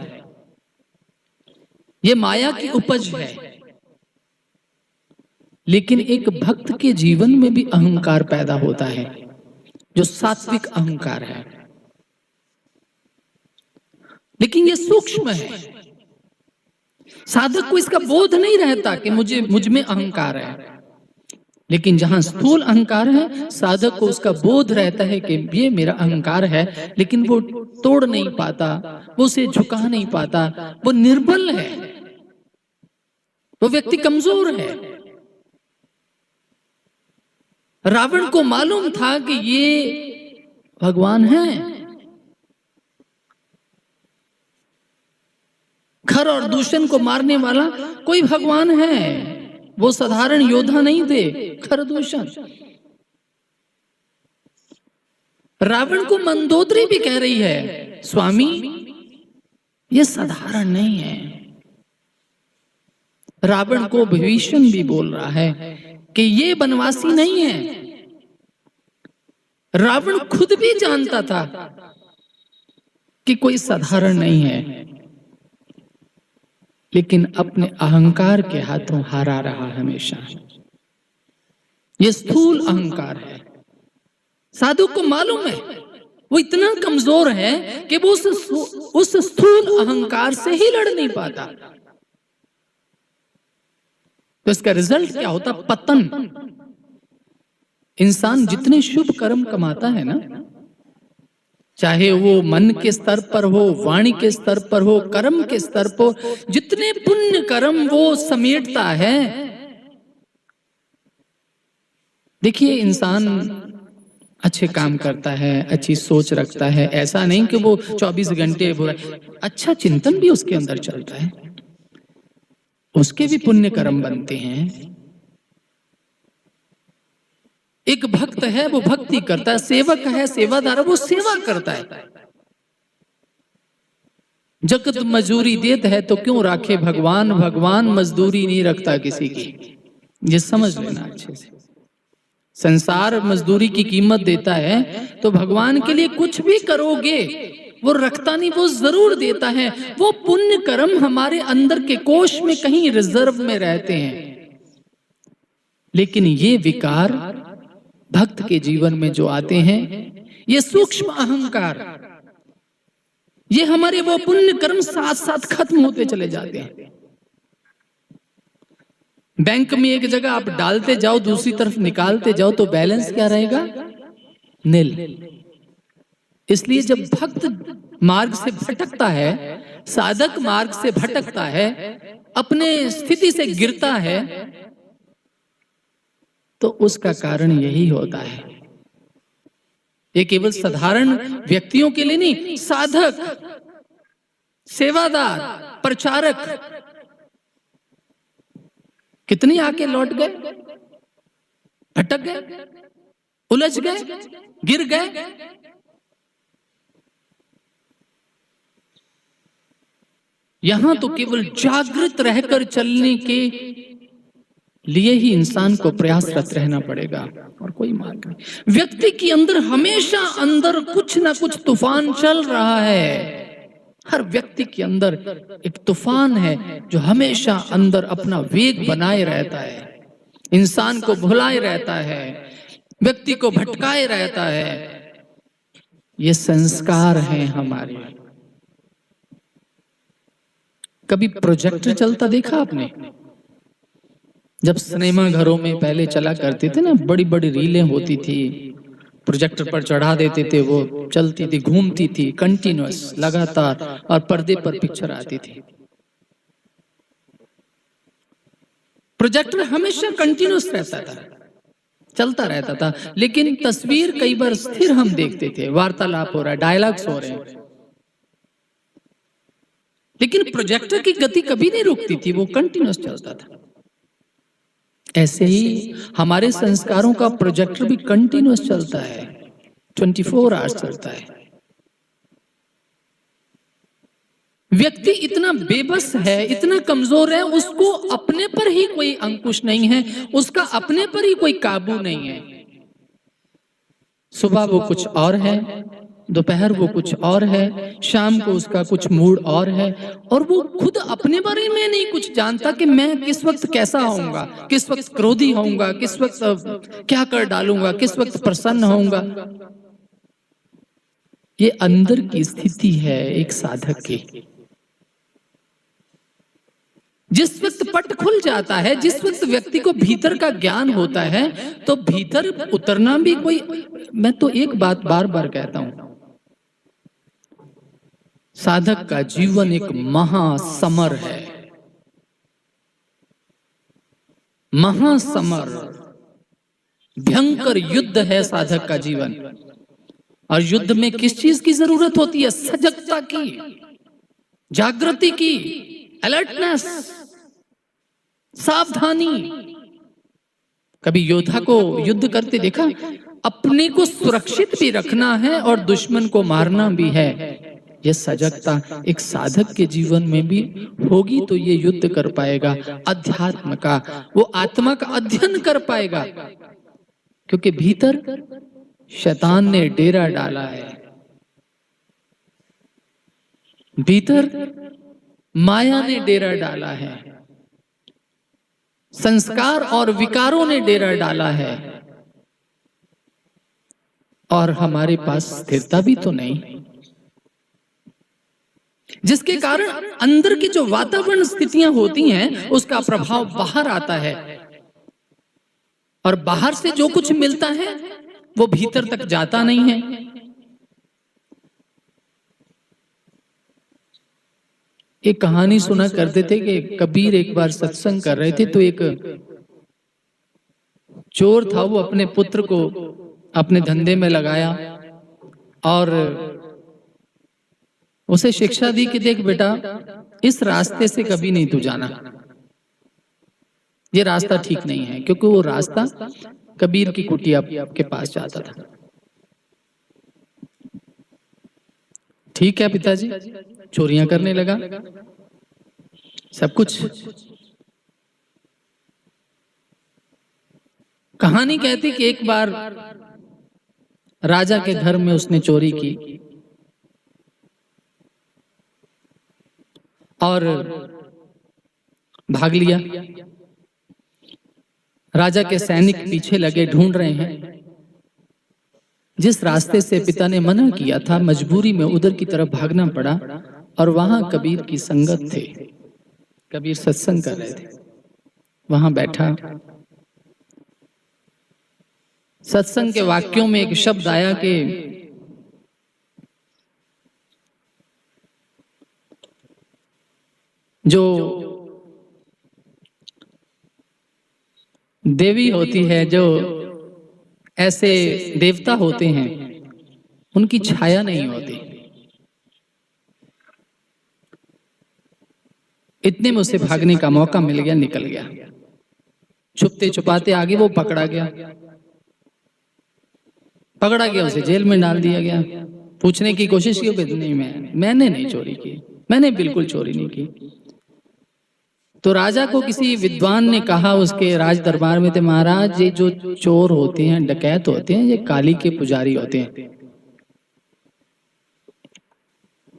ये माया की उपज है। लेकिन एक भक्त के जीवन में भी अहंकार पैदा होता है जो सात्विक अहंकार है, लेकिन ये सूक्ष्म है। साधक को इसका बोध नहीं रहता कि मुझ में अहंकार है। लेकिन जहां स्थूल अहंकार है, साधक को उसका बोध रहता है कि ये मेरा अहंकार है, लेकिन वो तोड़ नहीं पाता, वो उसे झुका नहीं पाता, वो निर्बल है, वो व्यक्ति कमजोर है। रावण को मालूम था कि ये भगवान है। खर और दूषण को मारने वाला कोई भगवान है, वो साधारण योद्धा नहीं थे। खर दूषण, रावण को मंदोदरी भी कह रही है, स्वामी ये साधारण नहीं है। रावण को विभीषण भी बोल रहा है कि ये बनवासी नहीं है। रावण खुद भी जानता था कि कोई साधारण नहीं है, लेकिन अपने अहंकार के हाथों हारा रहा हमेशा। ये स्थूल अहंकार है। साधु को मालूम है वो इतना कमजोर है कि वो उस स्थूल अहंकार से ही लड़ नहीं पाता। तो इसका रिजल्ट क्या होता? पतन। इंसान जितने शुभ कर्म कमाता है ना, चाहे वो मन के स्तर पर हो, वाणी के स्तर पर हो, कर्म के स्तर पर, जितने पुण्य कर्म वो समेटता है। देखिए, इंसान अच्छे काम करता है, अच्छी सोच रखता है, ऐसा नहीं कि वो 24 घंटे बुरा, अच्छा चिंतन भी उसके अंदर चलता है, उसके भी पुण्य कर्म बनते हैं। एक भक्त है, वो भक्ति करता है, सेवक है, सेवादार, वो सेवा करता है। जगत मजदूरी देता है तो क्यों राखे भगवान, भगवान मजदूरी नहीं रखता किसी की। ये समझ लेना अच्छे से। संसार मजदूरी की कीमत देता है तो भगवान के लिए कुछ भी करोगे वो रखता नहीं, वो जरूर देता है। वो पुण्य कर्म हमारे अंदर के कोष में कहीं रिजर्व में रहते हैं। लेकिन ये विकार भक्त के जीवन में जो आते हैं, ये सूक्ष्म अहंकार, ये हमारे वो पुण्य कर्म साथ साथ खत्म होते चले जाते हैं। बैंक में एक जगह आप डालते जाओ, दूसरी तरफ निकालते जाओ, तो बैलेंस क्या रहेगा? नील। इसलिए जब भक्त मार्ग से भटकता है, साधक मार्ग से भटकता है, अपने स्थिति से गिरता है, तो उसका कारण यही होता है। ये केवल साधारण व्यक्तियों के लिए नहीं, साधक, सेवादार, प्रचारक कितने आके लौट गए, भटक गए, उलझ गए, गिर गए। यहां तो केवल जागृत रहकर चलने के लिए ही इंसान को प्रयासरत रहना पड़ेगा, और कोई मार्ग नहीं। व्यक्ति के अंदर हमेशा अंदर कुछ ना कुछ तूफान चल रहा है। हर व्यक्ति के अंदर एक तूफान है जो हमेशा अंदर अपना वेग बनाए रहता है, इंसान को भुलाए रहता है, व्यक्ति को भटकाए रहता है। ये संस्कार हैं हमारे। कभी प्रोजेक्टर चलता देखा आपने? जब सिनेमा घरों में पहले चला करते थे ना, बड़ी बड़ी रीलें होती थी, प्रोजेक्टर पर चढ़ा देते थे, वो चलती थी, घूमती थी, कंटिन्यूअस, लगातार, और पर्दे पर पिक्चर आती थी। प्रोजेक्टर हमेशा कंटिन्यूअस रहता था। चलता रहता था, लेकिन तस्वीर कई बार स्थिर हम देखते थे, वार्तालाप हो रहा है, डायलॉग्स हो रहे हैं, लेकिन प्रोजेक्टर की गति कभी नहीं रुकती थी, वो कंटिन्यूअस चलता था। ऐसे ही हमारे संस्कारों का प्रोजेक्टर भी कंटिन्यूअस चलता है, 24 आवर्स चलता है। व्यक्ति इतना बेबस है, इतना कमजोर है, उसको अपने पर ही कोई अंकुश नहीं है, उसका अपने पर ही कोई काबू नहीं है। सुबह वो कुछ और है, दोपहर वो कुछ और है, शाम को उसका कुछ मूड और है, और वो खुद अपने बारे में नहीं कुछ जानता कि मैं किस वक्त कैसा होऊंगा, किस वक्त क्रोधी होऊंगा, किस वक्त क्या कर डालूंगा, किस वक्त प्रसन्न होऊंगा। ये अंदर की स्थिति है एक साधक की। जिस वक्त पट खुल जाता है, जिस वक्त व्यक्ति को भीतर का ज्ञान होता है, तो भीतर उतरना भी कोई, मैं तो एक बात बार बार कहता हूं, साधक का जीवन एक महासमर है, महासमर, भयंकर युद्ध है साधक का जीवन। और युद्ध में किस चीज की जरूरत होती है? सजगता की, जागृति की, अलर्टनेस, सावधानी। कभी योद्धा को युद्ध करते देखा? अपने को सुरक्षित भी रखना है और दुश्मन को मारना भी है। यह सजगता एक साधक के जीवन में भी होगी तो ये युद्ध कर पाएगा, अध्यात्म का, वो आत्मा का अध्ययन कर पाएगा। क्योंकि भीतर शैतान ने डेरा डाला है, भीतर माया ने डेरा डाला है, संस्कार और विकारों ने डेरा डाला है, और हमारे पास स्थिरता भी तो नहीं, जिसके कारण अंदर की जो वातावरण स्थितियां होती हैं उसका प्रभाव बाहर आता है, और बाहर से जो कुछ मिलता है वो भीतर तक जाता नहीं है। एक कहानी सुना करते थे कि कबीर एक बार सत्संग कर रहे थे, तो एक चोर था, वो अपने पुत्र को अपने धंधे में लगाया और उसे शिक्षा दी कि देख बेटा, इस रास्ते से कभी नहीं तू जाना, ये रास्ता ठीक नहीं है। क्योंकि वो रास्ता कबीर की कुटिया के पास जाता था। ठीक है पिताजी, चोरियां करने लगा, सब कुछ। कहानी कहती कि एक बार राजा के घर में उसने चोरी की और भाग लिया। राजा के सैनिक पीछे लगे, ढूंढ रहे हैं। जिस रास्ते से पिता ने मना किया था, मजबूरी में उधर की तरफ भागना पड़ा, और वहां कबीर की संगत थे, कबीर सत्संग कर रहे थे। वहां बैठा, सत्संग के वाक्यों में एक शब्द आया कि जो देवी होती है, जो ऐसे देवता होते हैं, उनकी छाया नहीं होती। इतने में उसे भागने का मौका मिल गया, निकल गया। छुपते छुपाते आगे वो पकड़ा गया, उसे जेल में डाल दिया गया। पूछने की कोशिश की, नहीं मैंने नहीं चोरी की, मैंने बिल्कुल चोरी नहीं की। तो राजा को किसी विद्वान ने कहा, उसके राज दरबार में थे, महाराज ये जो चोर होते हैं, डकैत होते हैं, ये काली के पुजारी होते हैं,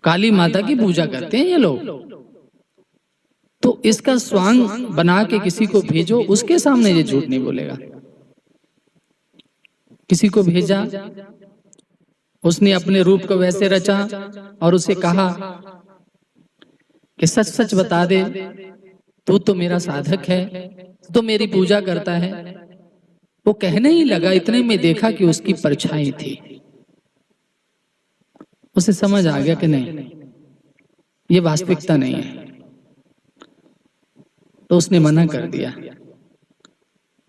काली माता की पूजा करते हैं ये लोग। तो इसका स्वांग बना के किसी को भेजो, उसके सामने ये झूठ नहीं बोलेगा। किसी को भेजा, उसने अपने रूप को वैसे रचा और उसे कहा कि सच सच बता दे, तू तो मेरा साधक है, तो मेरी पूजा करता है। वो कहने ही लगा, इतने में देखा कि उसकी परछाई थी। उसे समझ आ गया कि नहीं, ये वास्तविकता नहीं है। तो उसने मना कर दिया।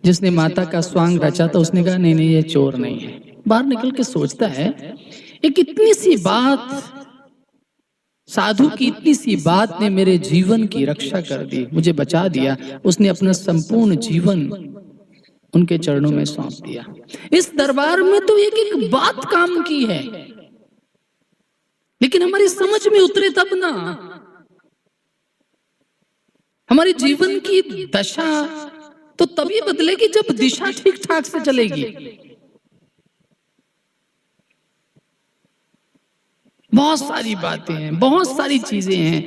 जिसने माता का स्वांग रचा था उसने कहा नहीं नहीं ये चोर नहीं है। बाहर निकल के सोचता है एक इतनी सी बात, साधु की इतनी सी बात ने मेरे जीवन की रक्षा कर दी, मुझे बचा दिया। उसने अपना संपूर्ण जीवन उनके चरणों में सौंप दिया। इस दरबार में तो एक एक बात काम की है, लेकिन हमारी समझ में उतरे तब ना। हमारे जीवन की दशा तो तभी बदलेगी जब दिशा ठीक ठाक से चलेगी। बहुत सारी बातें हैं, बहुत सारी चीजें हैं,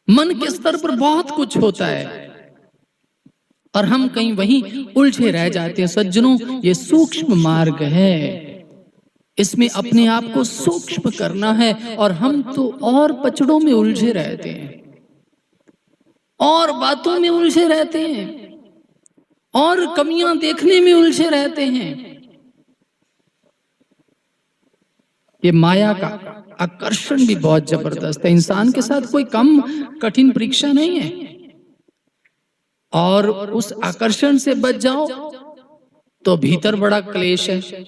मन के स्तर पर बहुत कुछ होता है और हम कहीं वहीं उलझे रह जाते हैं। सज्जनों, ये सूक्ष्म मार्ग है, इसमें अपने आप को सूक्ष्म करना है। और हम तो और पचड़ों में उलझे रहते हैं, और बातों में उलझे रहते हैं, और कमियां देखने में उलझे रहते हैं। ये माया का आकर्षण भी बहुत जबरदस्त है। इंसान के साथ कोई कम कठिन परीक्षा नहीं है, और उस आकर्षण से बच जाओ तो भीतर बड़ा क्लेश है।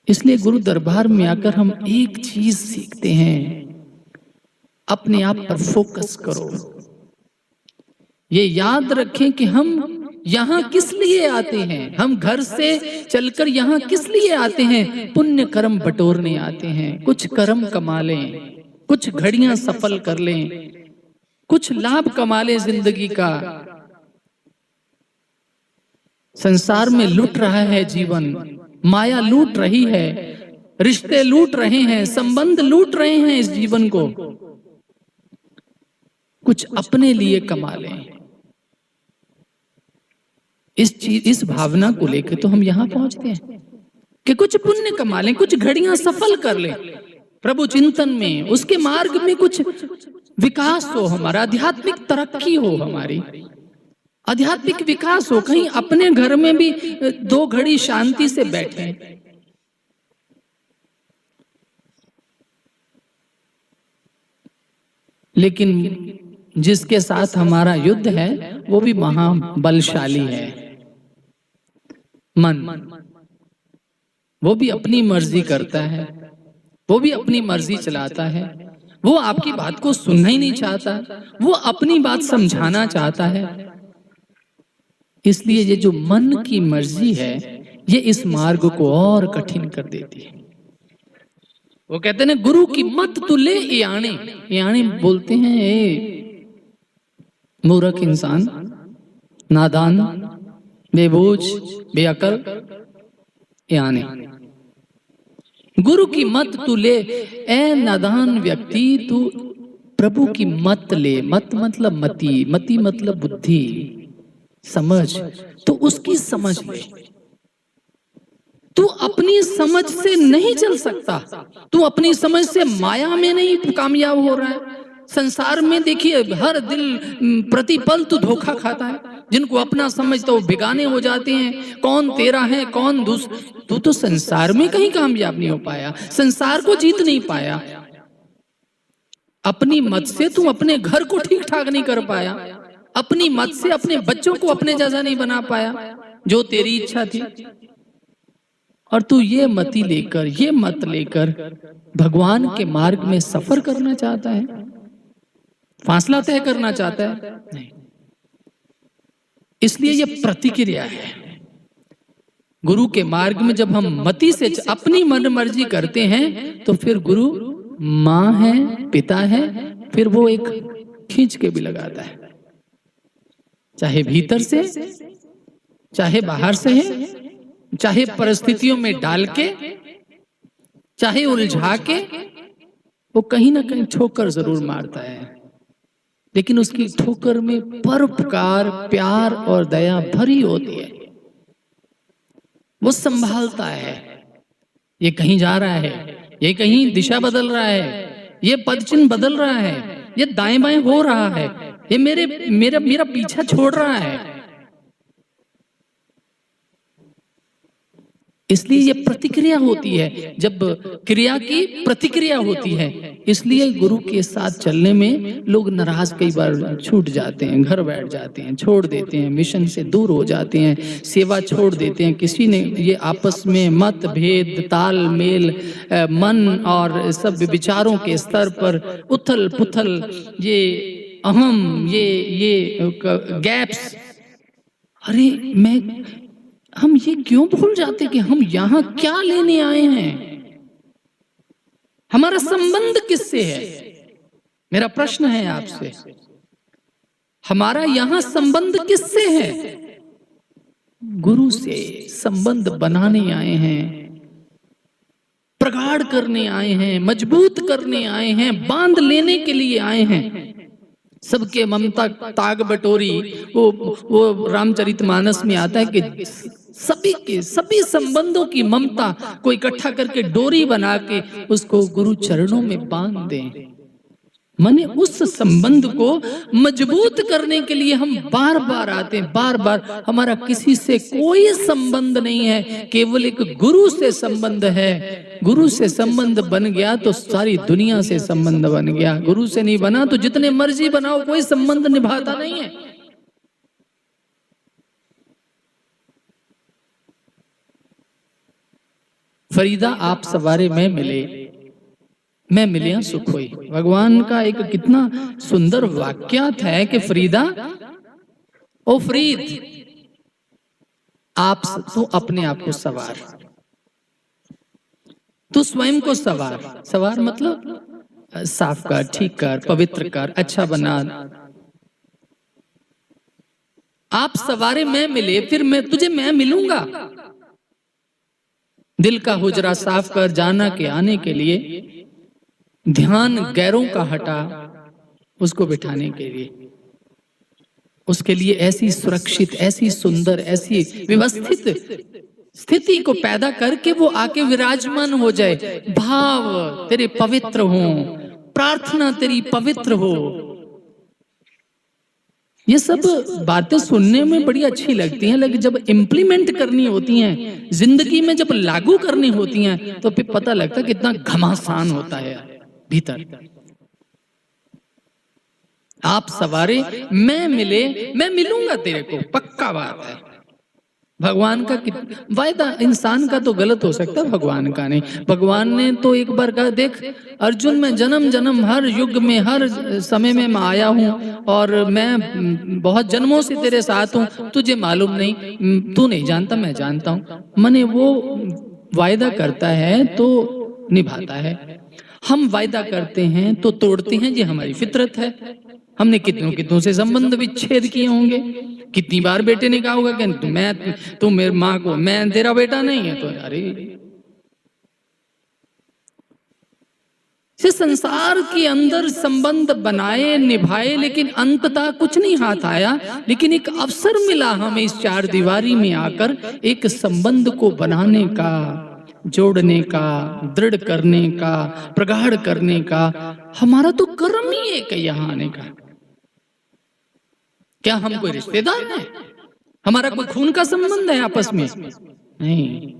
इसलिए गुरु दरबार में आकर हम एक चीज सीखते हैं, अपने आप पर फोकस करो। ये याद रखें कि हम यहां किस लिए आते हैं। हम घर से चलकर यहां किस लिए आते हैं? पुण्य कर्म बटोरने आते हैं। कुछ कर्म कमा लें, कुछ घड़ियां सफल कर लें, कुछ लाभ कमा लें जिंदगी का। संसार में लूट रहा है जीवन, माया लूट रही है, रिश्ते लूट रहे हैं, संबंध लूट रहे हैं इस जीवन को। कुछ अपने लिए कमा लें। इस भावना को लेकर तो हम यहां पहुंचते हैं कि कुछ पुण्य कमा लें, कुछ घड़ियां सफल कर लें प्रभु चिंतन में, उसके मार्ग में कुछ विकास हो, हमारा आध्यात्मिक तरक्की हो, हमारी आध्यात्मिक विकास हो। कहीं अपने घर में भी 2 घड़ी शांति से बैठे। लेकिन जिसके साथ हमारा युद्ध है वो भी महाबलशाली है, मन। वो भी अपनी मर्जी करता है, वो भी अपनी मर्जी चलाता है, वो आपकी बात को सुनना ही नहीं चाहता, वो अपनी बात समझाना चाहता है। इसलिए ये जो मन की मर्जी है ये इस मार्ग को और कठिन कर देती है। वो कहते हैं गुरु की मत तू ले याने। याने बोलते हैं ए मूर्ख इंसान, नादान, बेबूझ, बेअकल, याने। गुरु की मत तू ले, ए नादान व्यक्ति, तू प्रभु की मत ले। मत मतलब मति, मति मतलब बुद्धि, समझ। तो उसकी समझ ले। तू अपनी समझ से नहीं चल सकता, तू अपनी समझ से माया में नहीं कामयाब हो रहा है। संसार में देखिए हर दिल प्रतिपल तू धोखा खाता है। जिनको अपना समझता वो बेगाने हो जाते हैं। कौन तेरा है कौन दूसरा। तू तो संसार में कहीं कामयाब नहीं हो पाया, संसार को जीत नहीं पाया। अपनी मत से तू अपने घर को ठीक ठाक नहीं कर पाया, अपनी मत से अपने बच्चों को अपने जैसा नहीं बना पाया जो तेरी इच्छा थी। और तू ये मति लेकर, ये मत लेकर भगवान के मार्ग में सफर करना चाहता है, फासला तय करना चाहता है? नहीं। इसलिए ये प्रतिक्रिया है। गुरु के मार्ग में जब हम मति से अपनी मन मर्जी करते हैं तो फिर गुरु माँ है, पिता है, फिर वो एक खींच के भी लगाता है, चाहे भीतर से चाहे बाहर से है, चाहे परिस्थितियों में डाल के, चाहे उलझा के, वो कहीं ना कहीं ठोकर जरूर मारता है। लेकिन उसकी ठोकर में परोपकार, प्यार और दया भरी होती है। वो संभालता है। ये कहीं जा रहा है, ये कहीं दिशा बदल रहा है, ये पदचिन्ह बदल रहा है, ये दाएं बाएं हो रहा है, ये मेरा पीछा छोड़ रहा है। इसलिए ये प्रतिक्रिया होती है, जब क्रिया की प्रतिक्रिया होती है। इसलिए गुरु के साथ चलने में लोग नाराज कई बार छूट जाते हैं, घर बैठ जाते हैं, छोड़ देते हैं, मिशन से दूर हो जाते हैं, सेवा छोड़ देते हैं। किसी ने ये आपस में मतभेद, तालमेल, मन और सब विचारों के स्तर पर उथल पुथल, ये अहम, ये गैप्स, अरे हम ये क्यों भूल जाते कि हम यहां क्या लेने आए हैं? हमारा संबंध किससे है? मेरा प्रश्न है आपसे, हमारा यहां संबंध किससे है? गुरु से संबंध बनाने आए हैं, प्रगाढ़ करने आए हैं, मजबूत करने आए हैं, बांध लेने के लिए आए हैं। सबके ममता ताग बटोरी, वो रामचरितमानस में आता है कि सभी संबंधों की ममता को इकट्ठा करके डोरी बना के उसको गुरु चरणों में बांध दें। माने उस संबंध को मजबूत करने के लिए हम बार बार आते हैं, बार बार। हमारा किसी से कोई संबंध नहीं है, केवल एक गुरु से संबंध है। गुरु से संबंध बन गया तो सारी दुनिया से संबंध बन गया। गुरु से नहीं बना तो जितने मर्जी बनाओ, कोई संबंध निभाता नहीं है। फरीदा आप सवारे में मिले, मैं मिलिया सुख हुई। भगवान का एक कितना सुंदर वाक्यात है कि फरीदा, ओ फरीद, आप तू अपने आप को सवार, तू स्वयं को सवार। सवार मतलब साफ कर, ठीक कर, पवित्र कर, अच्छा बना। आप सवारे में मिले, फिर मैं मिलूंगा। दिल का हुजरा साफ कर, जाना के आने के लिए ध्यान गैरों का हटा, उसको बिठाने के लिए, उसके लिए ऐसी सुरक्षित, ऐसी सुंदर, ऐसी व्यवस्थित स्थिति को पैदा करके वो आके विराजमान हो जाए। भाव तेरे पवित्र हो, प्रार्थना तेरी पवित्र हो। ये सब बातें सुनने में बड़ी अच्छी लगती हैं, लेकिन जब इम्प्लीमेंट करनी होती हैं, जिंदगी में जब लागू करनी होती हैं, तो फिर पता लगता है कितना घमासान होता है भीतर। आप सवारे, मैं मिले, मैं मिलूंगा तेरे को, पक्का बात है। भगवान का वायदा, इंसान का तो गलत हो सकता है, भगवान का नहीं। भगवान ने तो एक बार कहा, देख अर्जुन, मैं जन्म जन्म हर युग में, हर समय में मैं आया हूं और मैं बहुत जन्मों से तेरे साथ हूं, तुझे मालूम नहीं, तू नहीं जानता, मैं जानता हूं। माने वो वायदा करता है तो निभाता है। हम वायदा करते हैं तो तोड़ते हैं, ये हमारी फितरत है। हमने कितनों से संबंध विच्छेद किए होंगे। कितनी बार बेटे ने कहा होगा कि तू मेरी माँ को, मैं तेरा बेटा नहीं है। तो अरे से संसार के अंदर संबंध बनाए, निभाए, लेकिन अंततः कुछ नहीं हाथ आया। लेकिन एक अवसर मिला हमें इस चार दीवारी में आकर एक संबंध को बनाने का, जोड़ने का, दृढ़ करने का, प्रगाढ़ करने का। हमारा तो कर्म ही है कि यहाँ आने का। क्या हम कोई रिश्तेदार हैं? हमारा कोई खून का संबंध है आपस में? नहीं।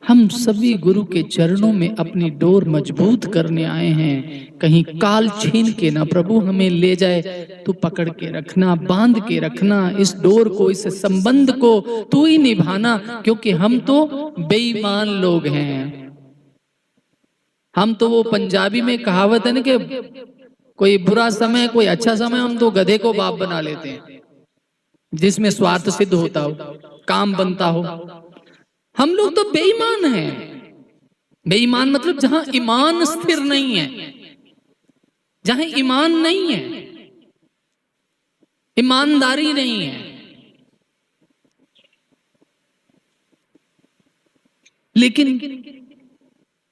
हम सभी गुरु के चरणों में अपनी डोर मजबूत करने आए हैं। कहीं काल छीन के ना प्रभु हमें ले जाए, तू पकड़ के रखना, बांध के रखना इस डोर को, इस संबंध को तू ही निभाना। क्योंकि हम तो बेईमान लोग हैं। हम तो वो पंजाबी में कहावत है ना कि कोई बुरा समय, कोई अच्छा समय, हम तो गधे को बाप बना लेते हैं, जिसमें स्वार्थ सिद्ध होता हो, काम बनता हो। हम लोग तो बेईमान हैं। बेईमान मतलब जहां ईमान स्थिर नहीं है, जहां ईमान नहीं है, ईमानदारी नहीं है। लेकिन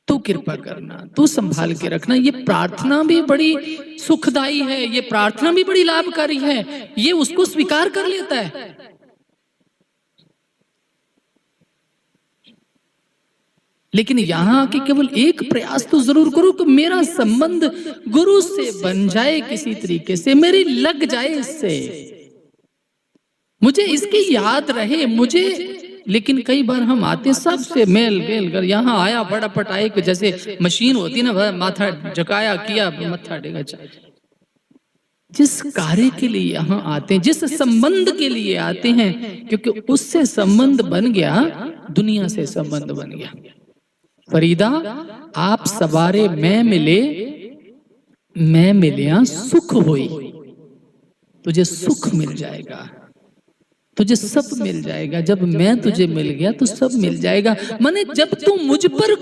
तू कृपा करना, तू संभाल के रखना। ये प्रार्थना भी बड़ी सुखदाई है, ये प्रार्थना भी बड़ी लाभकारी है। ये उसको स्वीकार कर लेता है। लेकिन यहां आके केवल एक प्रयास तो जरूर करो कि मेरा संबंध गुरु से बन जाए, किसी तरीके से मेरी लग जाए इससे, मुझे इसकी याद रहे, मुझे लेकिन कई बार हम आते सबसे मेल गेल कर, यहाँ आया फटाफट आए, जैसे मशीन होती ना, माथा झुकाया किया मत्था टेका। जिस कार्य के लिए यहाँ आते हैं, जिस संबंध के लिए आते हैं, क्योंकि उससे संबंध बन गया, दुनिया से संबंध बन गया। फरीदा आप सवारे मैं मिले, मैं मिलिया सुख होई, तुझे सुख मिल जाएगा, तुझे सब मिल जाएगा। जब मैं तुझे मिल गया तो सब मिल जाएगा। माने जब तू मुझ पर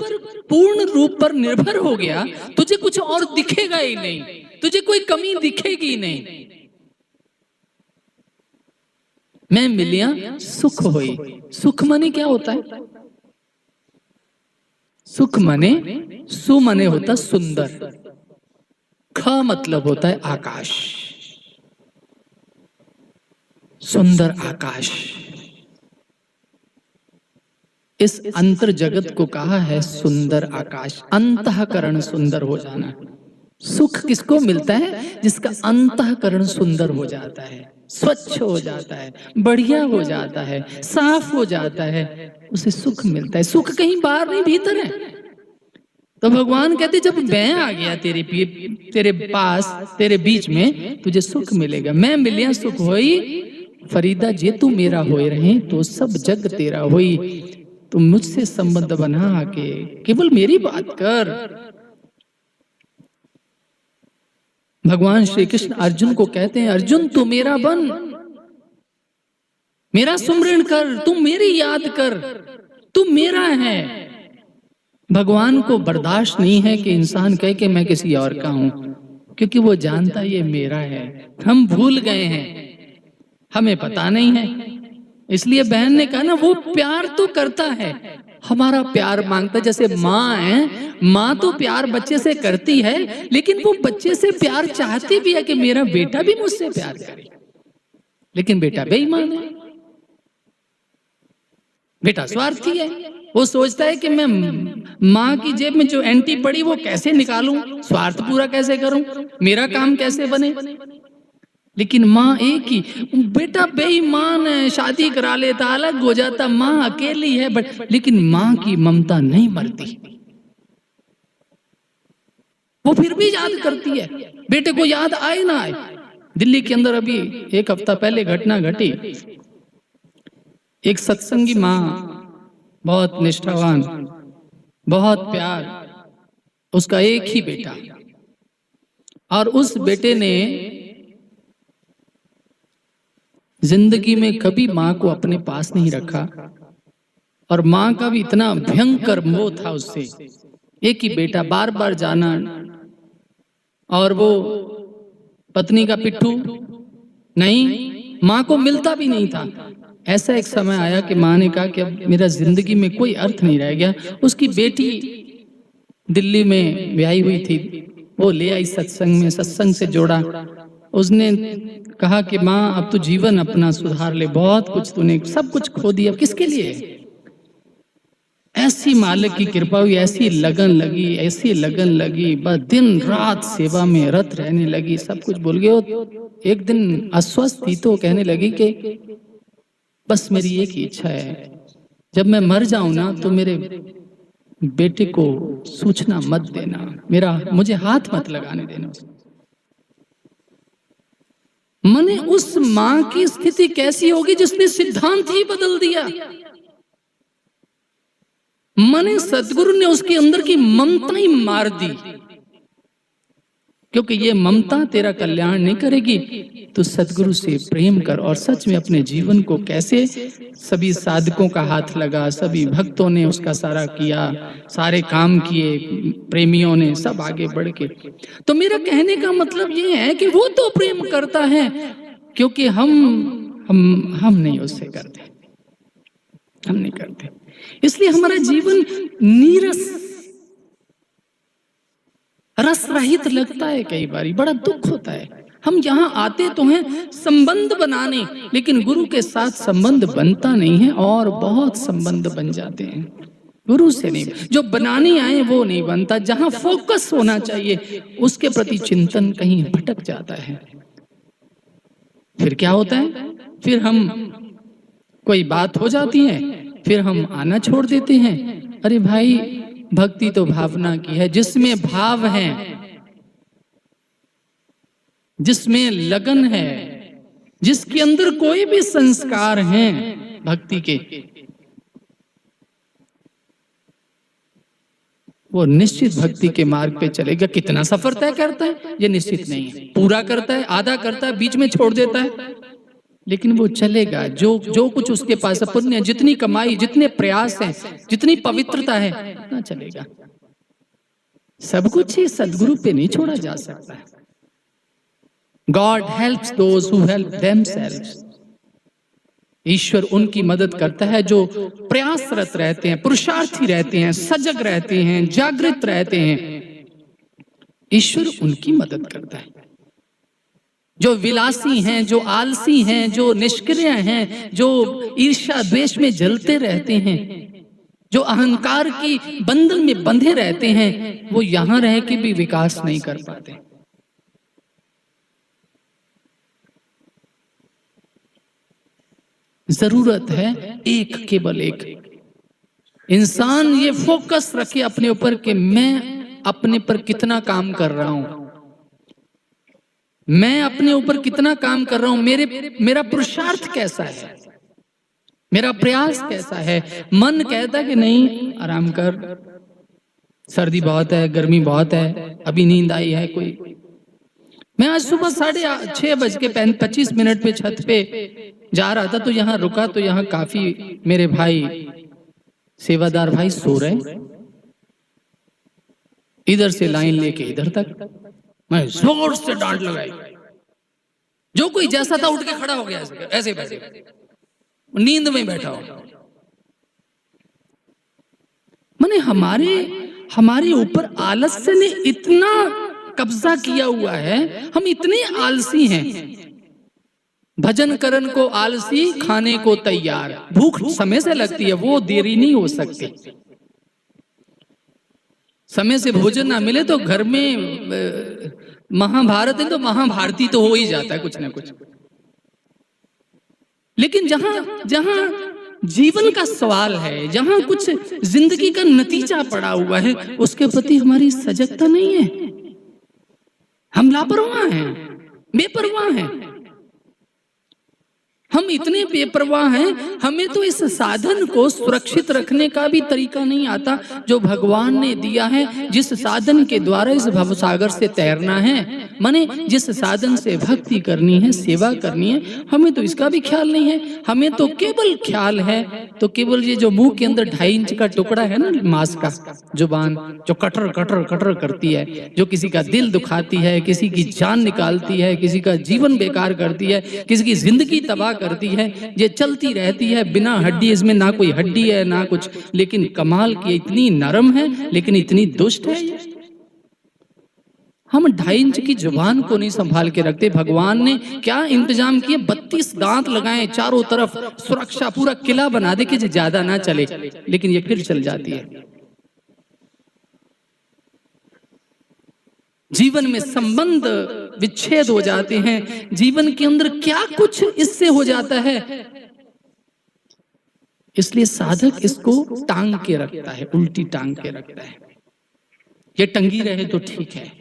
पूर्ण रूप पर निर्भर हो गया, तुझे कुछ और दिखेगा ही नहीं, तुझे कोई कमी दिखेगी नहीं। मैं मिलिया सुख होई। सुख माने क्या होता है? सुख माने, सु माने होता सुंदर, ख मतलब होता है आकाश, सुंदर आकाश। इस अंतर जगत को कहा है सुंदर आकाश, अंतःकरण सुंदर हो जाना। सुख किसको मिलता है? जिसका अंतःकरण सुंदर हो जाता है, स्वच्छ हो जाता है, बढ़िया हो जाता है, साफ हो जाता है, उसे सुख मिलता है। सुख कहीं बाहर नहीं, भीतर है। तो भगवान कहते जब मैं आ गया तेरे पास, तेरे बीच में, तुझे सुख मिलेगा। मैं मिलिया सुख होई, फरीदा जे तू मेरा होए रहे तो सब जग तेरा होई। तुम मुझसे संबंध बना के केवल मेरी बात कर। भगवान श्री कृष्ण अर्जुन को कहते हैं, अर्जुन तू मेरा बन, मेरा सुमरण कर, तू मेरी याद कर, तू मेरा है। भगवान को बर्दाश्त नहीं है कि इंसान कहे कि मैं किसी और का हूं, क्योंकि वो जानता ये मेरा है। हम भूल गए हैं, हमें पता नहीं है। इसलिए बहन ने कहा ना, वो प्यार तो करता है, हमारा प्यार मांगता। जैसे माँ है, माँ तो प्यार बच्चे से करती है, लेकिन वो बच्चे से प्यार चाहती भी है कि मेरा बेटा भी मुझसे प्यार करे। लेकिन बेटा बेईमान है, बेटा स्वार्थी है। वो सोचता है कि मैं माँ की जेब में जो एंटी पड़ी वो कैसे निकालूं, स्वार्थ पूरा कैसे करूं, मेरा काम कैसे बने। लेकिन माँ एक ही, बेटा बेईमान है, शादी करा लेता, अलग हो जाता, माँ अकेली है, लेकिन माँ की ममता नहीं मरती, वो फिर भी याद करती है। बेटे को याद आए ना आए। दिल्ली के अंदर अभी एक हफ्ता पहले घटना घटी। एक सत्संगी माँ, बहुत निष्ठावान, बहुत प्यार, उसका एक ही बेटा, और उस बेटे ने जिंदगी में कभी माँ को अपने पास नहीं रखा, और माँ का भी इतना भयंकर मोह था उससे। एक ही बेटा, बार बार जाना, और वो पत्नी का पिट्ठू नहीं, माँ को मिलता भी नहीं था। ऐसा एक समय आया कि माँ ने कहा कि अब मेरा जिंदगी में कोई अर्थ नहीं रह गया। उसकी बेटी दिल्ली में ब्याही हुई थी, वो ले आई सत्संग में, सत्संग से जोड़ा। उसने कहा कि माँ अब तू जीवन अपना सुधार ले, बहुत कुछ तूने सब कुछ खो दिया, किसके लिए? ऐसी मालिक की कृपा हुई, ऐसी लगन लगी, ऐसी लगन लगी, बस दिन रात सेवा में रत रहने लगी, सब कुछ भूल गए। एक दिन अस्वस्थ थी तो कहने लगी कि बस मेरी एक ही इच्छा है, जब मैं मर जाऊं ना तो मेरे बेटे को सूचना मत देना, मुझे हाथ मत लगाने देना। मने उस मां की स्थिति कैसी होगी जिसने सिद्धांत ही बदल दिया। मने सदगुरु ने उसके अंदर की ममता ही मार दी, क्योंकि ये ममता तेरा कल्याण नहीं करेगी। तो सदगुरु से प्रेम कर। और सच में अपने जीवन को कैसे, सभी साधकों का हाथ लगा, सभी भक्तों ने उसका सारा किया, सारे काम किए, प्रेमियों ने सब आगे बढ़ के। तो मेरा कहने का मतलब ये है कि वो तो प्रेम करता है, क्योंकि हम नहीं उससे करते, हम नहीं करते। इसलिए हमारा जीवन नीरस, रस रहित लगता है, कई बार बड़ा दुख होता है। हम यहाँ आते तो हैं संबंध बनाने, लेकिन गुरु के साथ संबंध बनता नहीं है, और बहुत संबंध बन जाते हैं गुरु से नहीं। जो बनाने आए वो नहीं बनता, जहां फोकस होना चाहिए उसके प्रति चिंतन कहीं भटक जाता है। फिर क्या होता है, फिर हम कोई बात हो जाती है फिर हम आना छोड़ देते हैं। अरे भाई, भक्ति तो भावना की है, जिसमें भाव है, जिसमें लगन है, जिसके अंदर कोई भी संस्कार हैं भक्ति के, वो निश्चित भक्ति के मार्ग पे चलेगा। कितना सफर तय करता है ये निश्चित नहीं है, पूरा करता है, आधा करता है, बीच में छोड़ देता है, लेकिन वो चलेगा। जो कुछ उसके पास पुण्य, जितनी कमाई, जितने प्रयास हैं, जितनी पवित्रता है, उतना चलेगा। सब कुछ ही सदगुरु पे नहीं छोड़ा जा सकता। God helps those who help themselves. ईश्वर उनकी मदद करता है जो प्रयासरत रहते हैं, पुरुषार्थी रहते हैं, सजग रहते हैं, जागृत रहते हैं। ईश्वर उनकी मदद करता है। जो विलासी हैं, जो आलसी हैं, जो निष्क्रिय हैं, जो ईर्ष्या द्वेष में जलते रहते हैं, जो अहंकार की बंधन में बंधे रहते हैं, वो यहां रह के भी विकास नहीं कर पाते। जरूरत है एक, केवल एक इंसान ये फोकस रखे अपने ऊपर कि मैं अपने पर कितना काम कर रहा हूं, मैं अपने ऊपर कितना काम कर रहा हूं, मेरा पुरुषार्थ कैसा है, मेरा प्रयास कैसा है। मन कहता है कि नहीं, आराम कर, सर्दी बहुत है, गर्मी बहुत है, अभी नींद आई है कोई। मैं आज सुबह 6:25 पे छत पे जा रहा था, तो यहाँ रुका, तो यहाँ काफी मेरे भाई, सेवादार भाई सो रहे, इधर से लाइन लेके इधर तक। मैं जोर से डांट लगाई, जो कोई जैसा था उठ के खड़ा हो गया, ऐसे बैठे, नींद में बैठा हो। माने हमारे ऊपर आलस्य ने इतना कब्जा किया हुआ है, हम इतने आलसी हैं। भजन करन को आलसी, खाने को तैयार। भूख समय से लगती है, वो देरी नहीं हो सकती। समय से भोजन ना मिले तो घर में महाभारत है तो महाभारती तो हो ही जाता है कुछ ना कुछ। लेकिन जहां जीवन का सवाल है, जहां कुछ जिंदगी का नतीजा पड़ा हुआ है, उसके प्रति हमारी सजगता नहीं है। हम लापरवाह हैं, बेपरवाह हैं। हम इतने बेपरवाह हैं, हमें तो इस साधन को सुरक्षित रखने का भी तरीका नहीं आता जो भगवान ने दिया है। जिस साधन के द्वारा इस भवसागर से तैरना है, माने जिस साधन से भक्ति करनी है, सेवा करनी है, हमें तो इसका भी ख्याल नहीं है। हमें तो केवल ख्याल है, तो केवल ये जो मुंह के अंदर 2.5 इंच का टुकड़ा है ना मांस का, जुबान जो कटर कटर कटर करती है, जो किसी का दिल दुखाती है, किसी की जान निकालती है, किसी का जीवन बेकार करती है, किसी की जिंदगी तबाह करती है, ये चलती रहती है बिना हड्डी, इसमें ना कोई हड्डी है ना कुछ, लेकिन कमाल की इतनी नरम है, लेकिन इतनी दुष्ट है ये। हम 2.5 इंच की जुबान को नहीं संभाल के रखते। भगवान ने क्या इंतजाम किए, 32 दांत लगाए, चारों तरफ सुरक्षा, पूरा किला बना दे कि ज्यादा ना चले, लेकिन ये फिर चल जाती है। जीवन में संबंध विच्छेद हो जाते हैं, जीवन के अंदर क्या कुछ इससे हो जाता है। इसलिए साधक इसको टांग के रखता है, उल्टी टांग के रखता है। ये टंगी रहे तो ठीक है,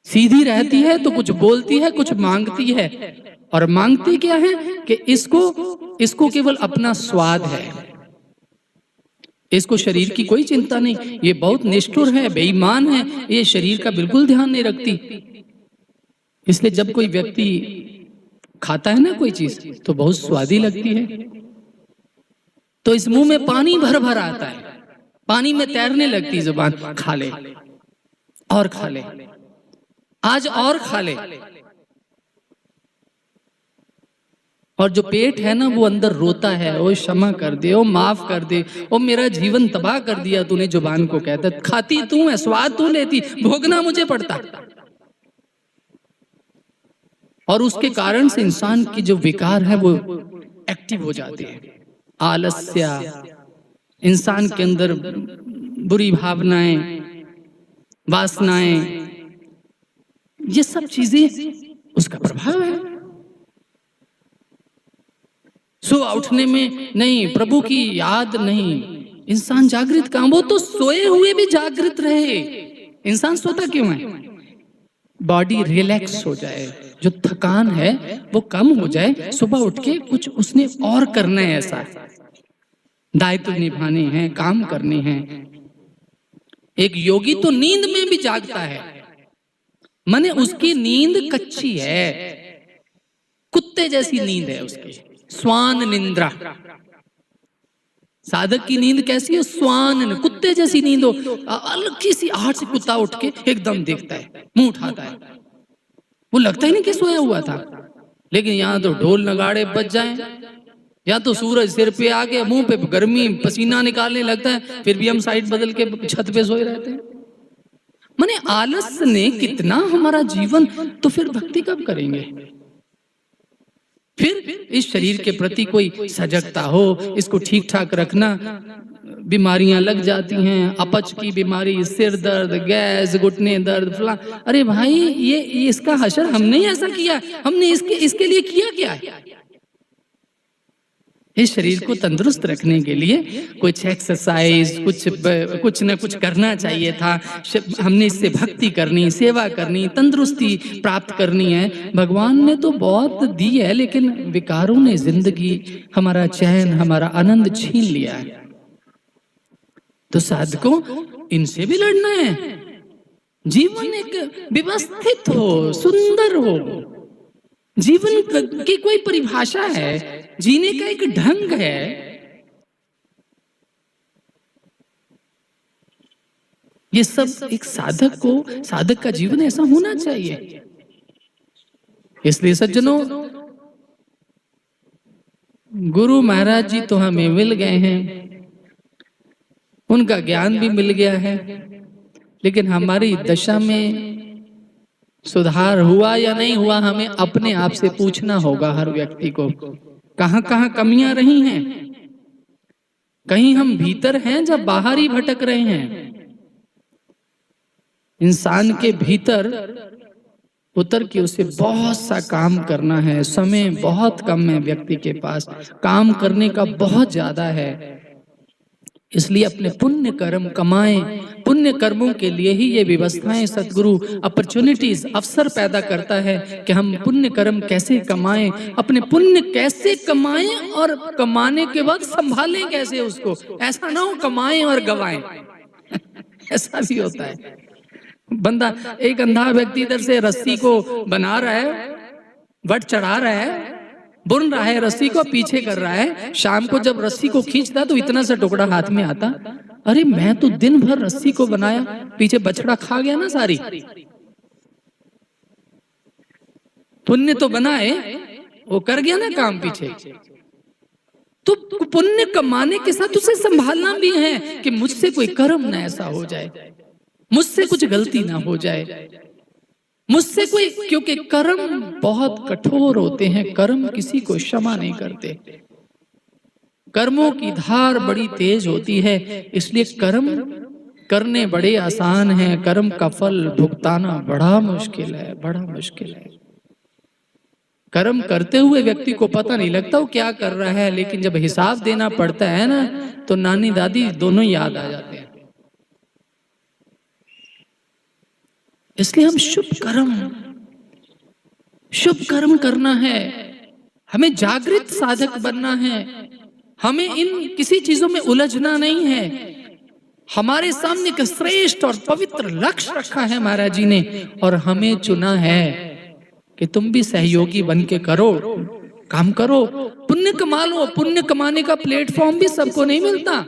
सीधी रहती है तो कुछ बोलती है, कुछ मांगती है, और मांगती क्या है कि इसको केवल अपना स्वाद है, इसको शरीर की कोई चिंता नहीं। ये बहुत निष्ठुर है, बेईमान है, ये शरीर का बिल्कुल ध्यान नहीं रखती। इसलिए जब कोई व्यक्ति खाता है ना कोई चीज, तो बहुत स्वादी लगती है, तो इस मुंह में पानी भर भर आता है, पानी में तैरने लगती जुबान। खा ले और खा ले, आज और खा ले। और जो पेट है ना, वो अंदर रोता है, ओ क्षमा कर दे, ओ माफ कर दे, ओ मेरा जीवन तबाह कर दिया तूने। जुबान को कहता, खाती तू है, स्वाद तू लेती, भोगना मुझे पड़ता। और उसके कारण से इंसान की जो विकार है वो एक्टिव हो जाते हैं। आलस्य, इंसान के अंदर बुरी भावनाएं, वासनाएं, ये सब चीजें उसका प्रभाव है। सुबह उठने में नहीं, प्रभु की याद नहीं, इंसान जागृत कहाँ? वो तो सोए हुए भी जागृत रहे। इंसान सोता क्यों है? बॉडी रिलैक्स हो जाए, जो थकान है वो कम हो जाए, सुबह उठ के कुछ उसने और करना है, ऐसा दायित्व निभाने हैं, काम करने हैं। एक योगी तो नींद में भी जागता है, माने उसकी नींद कच्ची है, कुत्ते जैसी नींद है उसकी, स्वान निंद्रा। साधक की नींद कैसी है? स्वान, कुत्ते जैसी नींद हो, हल्की सी आहट से कुत्ता उठ के एकदम देखता है, मुंह उठाता है, वो लगता ही नहीं कि सोया हुआ था। लेकिन यहाँ तो ढोल नगाड़े बज जाएं, या तो सूरज सिर पे आ गया, मुंह पे गर्मी, पसीना निकालने लगता है, फिर भी हम साइड बदल के छत पे सोए रहते हैं। माने आलस ने कितना हमारा जीवन, तो फिर भक्ति कब करेंगे? फिर इस शरीर के प्रति कोई सजगता हो, इसको ठीक ठाक रखना। बीमारियां लग जाती हैं, अपच की बीमारी, सिर दर्द, गैस, घुटने दर्द, फला। अरे भाई, ये इसका हशर हमने ही ऐसा किया, हमने इसके लिए किया क्या है? इस शरीर को तंदुरुस्त रखने के लिए कुछ एक्सरसाइज, कुछ न कुछ करना चाहिए था। हमने इससे भक्ति करनी, सेवा करनी, तंदुरुस्ती प्राप्त करनी है। भगवान ने तो बहुत दी है, लेकिन विकारों ने जिंदगी, हमारा चैन, हमारा आनंद छीन लिया है। तो साधकों, इनसे भी लड़ना है। जीवन एक व्यवस्थित हो, सुंदर हो। जीवन की कोई परिभाषा है, जीने का एक ढंग है। ये सब एक साधक का जीवन ऐसा होना चाहिए। इसलिए सज्जनों, गुरु महाराज जी तो हमें मिल गए हैं, उनका ज्ञान भी मिल गया है, लेकिन हमारी दशा में सुधार हुआ या नहीं हुआ, हमें अपने आप से पूछना होगा। हर व्यक्ति को कहां कहां कमियां रही हैं। कहीं हम भीतर हैं जब बाहर ही भटक रहे हैं। इंसान के भीतर उतर के उसे बहुत सा काम करना है। समय बहुत कम है व्यक्ति के पास, काम करने का बहुत ज्यादा है। इसलिए अपने पुण्य कर्म कमाएं। पुण्य कर्मों के लिए ही ये व्यवस्थाएं, सदगुरु अपॉर्चुनिटीज, अवसर पैदा करता है कि हम पुण्य कर्म कैसे कमाएं, अपने पुण्य कैसे कमाएं, और कमाने के बाद संभालें कैसे उसको। ऐसा ना हो कमाएं और गवाएं ऐसा भी होता है। बंदा, एक अंधा व्यक्ति इधर से रस्सी को बना रहा है, वट चढ़ा रहा है, बुन रहा है, रस्सी को पीछे कर रहा है। शाम को जब रस्सी को खींचता तो इतना सा टुकड़ा हाथ में आता, अरे मैं तो दिन भर रस्सी को बनाया, पीछे बछड़ा खा गया ना सारी। पुण्य तो बनाए, वो कर गया ना काम पीछे। तो पुण्य कमाने के साथ उसे संभालना भी है कि मुझसे कोई कर्म ना ऐसा हो जाए, मुझसे कुछ गलती ना हो जाए, मुझसे कोई, क्योंकि कर्म बहुत कठोर होते हैं, कर्म किसी को क्षमा नहीं करते। कर्मों की धार बड़ी तेज होती है, इसलिए कर्म करने बड़े आसान हैं, कर्म का फल भुगताना बड़ा मुश्किल है, बड़ा मुश्किल है। कर्म करते हुए व्यक्ति को पता नहीं लगता वो क्या कर रहा है, लेकिन जब हिसाब देना पड़ता है ना, तो नानी दादी दोनों याद आ जाते हैं। इसलिए हम शुभ कर्म करना है, हमें जागृत साधक बनना है, हमें इन किसी चीजों में उलझना नहीं है। हमारे सामने एक श्रेष्ठ और पवित्र लक्ष्य रखा है महाराज जी ने, और हमें चुना है कि तुम भी सहयोगी बन के करो, काम करो, पुण्य कमा लो। पुण्य कमाने का प्लेटफॉर्म भी सबको नहीं मिलता।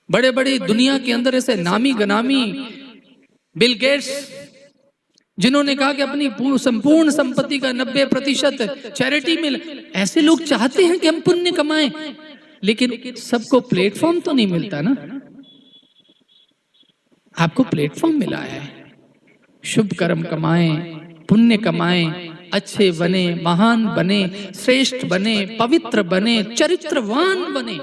बड़े बड़े दुनिया के अंदर ऐसे नामी गनामी बिल गेट्स, जिन्होंने कहा कि अपनी संपूर्ण संपत्ति का 90% चैरिटी में, ऐसे लोग चाहते हैं कि हम पुण्य कमाएं, लेकिन सबको प्लेटफॉर्म तो नहीं मिलता ना। आपको प्लेटफॉर्म मिला है, शुभ कर्म कमाएं, पुण्य कमाएं, अच्छे बने, महान बने, श्रेष्ठ बने, पवित्र बने, चरित्रवान बने।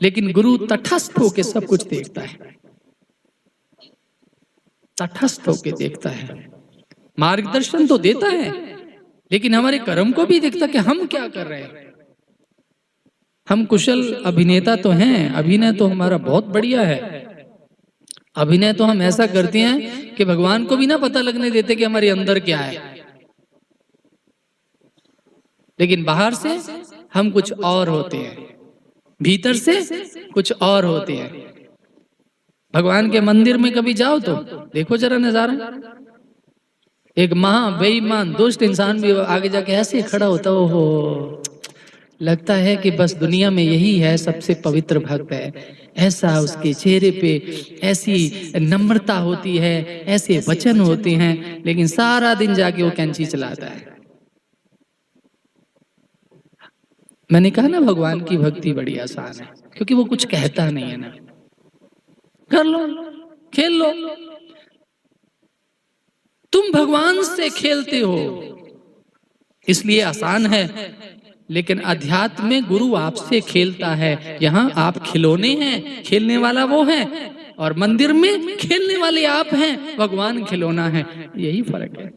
लेकिन गुरु तटस्थ होकर सब कुछ देखता है। तटस्थ होकर देखता है, मार्गदर्शन तो देता है, लेकिन हमारे कर्म को भी देखता कि हम क्या कर रहे हैं। हम कुशल अभिनेता तो हैं, अभिनय तो हमारा बहुत बढ़िया है, अभिनय तो हम ऐसा करते हैं कि भगवान को भी ना पता लगने देते कि हमारे अंदर क्या है, लेकिन बाहर से हम कुछ और होते हैं, भीतर से कुछ और होते हैं। भगवान के मंदिर में कभी जाओ तो देखो जरा नजारा, एक महा बेईमान दुष्ट इंसान भी आगे जाके ऐसे खड़ा होता हो, लगता है कि बस दुनिया में यही है सबसे पवित्र भक्त है। ऐसा उसके चेहरे पे ऐसी नम्रता होती है, ऐसे वचन होते हैं, लेकिन सारा दिन जाके वो कैंची चलाता है। मैंने कहा ना भगवान की भक्ति बड़ी आसान है, क्योंकि वो कुछ कहता नहीं है ना, कर लो, खेल लो। तुम भगवान से खेलते हो इसलिए आसान है, लेकिन अध्यात्म में गुरु आपसे खेलता है। यहाँ आप खिलौने हैं, खेलने वाला वो है, और मंदिर में खेलने वाले आप हैं, भगवान खिलौना है। यही फर्क है।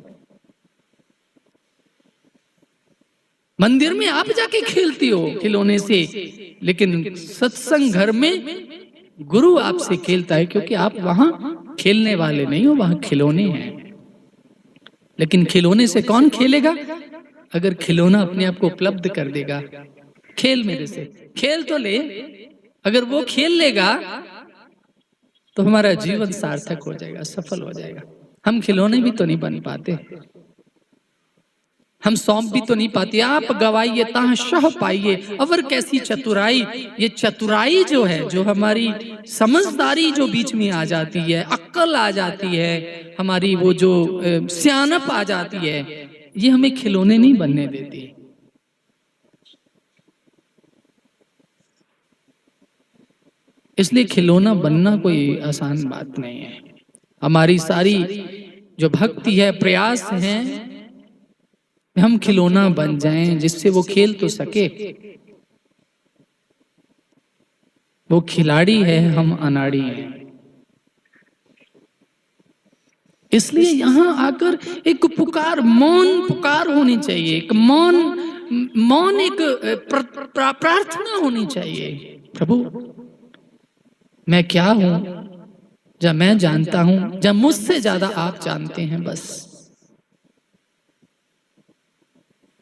मंदिर में आप जाके खेलती हो खिलौने से, लेकिन सत्संग घर में गुरु आपसे खेलता है, क्योंकि आप वहां खेलने वाले नहीं हो, वहां खिलौने हैं। लेकिन खिलौने से कौन खेलेगा? अगर खिलौना अपने आप को उपलब्ध कर देगा, खेल मेरे से, खेल तो ले, अगर वो खेल लेगा तो हमारा जीवन सार्थक हो जाएगा, सफल हो जाएगा। हम खिलौने भी तो नहीं बन पाते, हम सौंप भी तो नहीं पाते। आप गवाइए ताह शह पाइए, अवर कैसी चतुराई। ये चतुराई जो है, जो हमारी समझदारी जो बीच में आ जाती है, अक्ल आ जाती है, हमारी वो जो सियानप आ जाती है, ये हमें खिलौने नहीं बनने देती। इसलिए खिलौना बनना कोई आसान बात नहीं है। हमारी सारी जो भक्ति है, प्रयास है, हम खिलौना बन जाएं जिससे वो खेल तो सके। वो खिलाड़ी है, हम अनाड़ी हैं। इसलिए यहां आकर एक पुकार, मौन पुकार होनी चाहिए, एक मौन एक प्रार्थना होनी चाहिए। प्रभु मैं क्या हूं, जब मैं जानता हूं, जब मुझसे ज्यादा आप जानते हैं, बस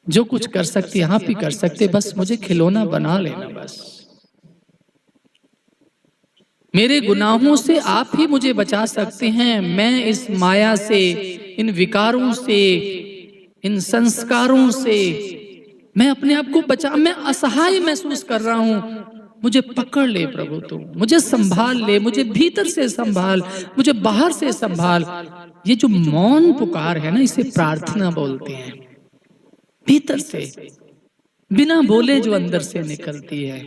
जो कुछ कर सकते आप ही कर सकते, बस मुझे खिलौना बना लेना। बस मेरे गुनाहों से आप ही मुझे बचा सकते हैं। मैं इस माया से, इन विकारों से, इन संस्कारों से मैं अपने आप को बचा, मैं असहाय महसूस कर रहा हूं, मुझे पकड़ ले प्रभु, तू मुझे संभाल ले, मुझे भीतर से संभाल, मुझे बाहर से संभाल। ये जो मौन पुकार है ना, इसे प्रार्थना बोलते हैं। भीतर से बिना बोले जो अंदर से निकलती है,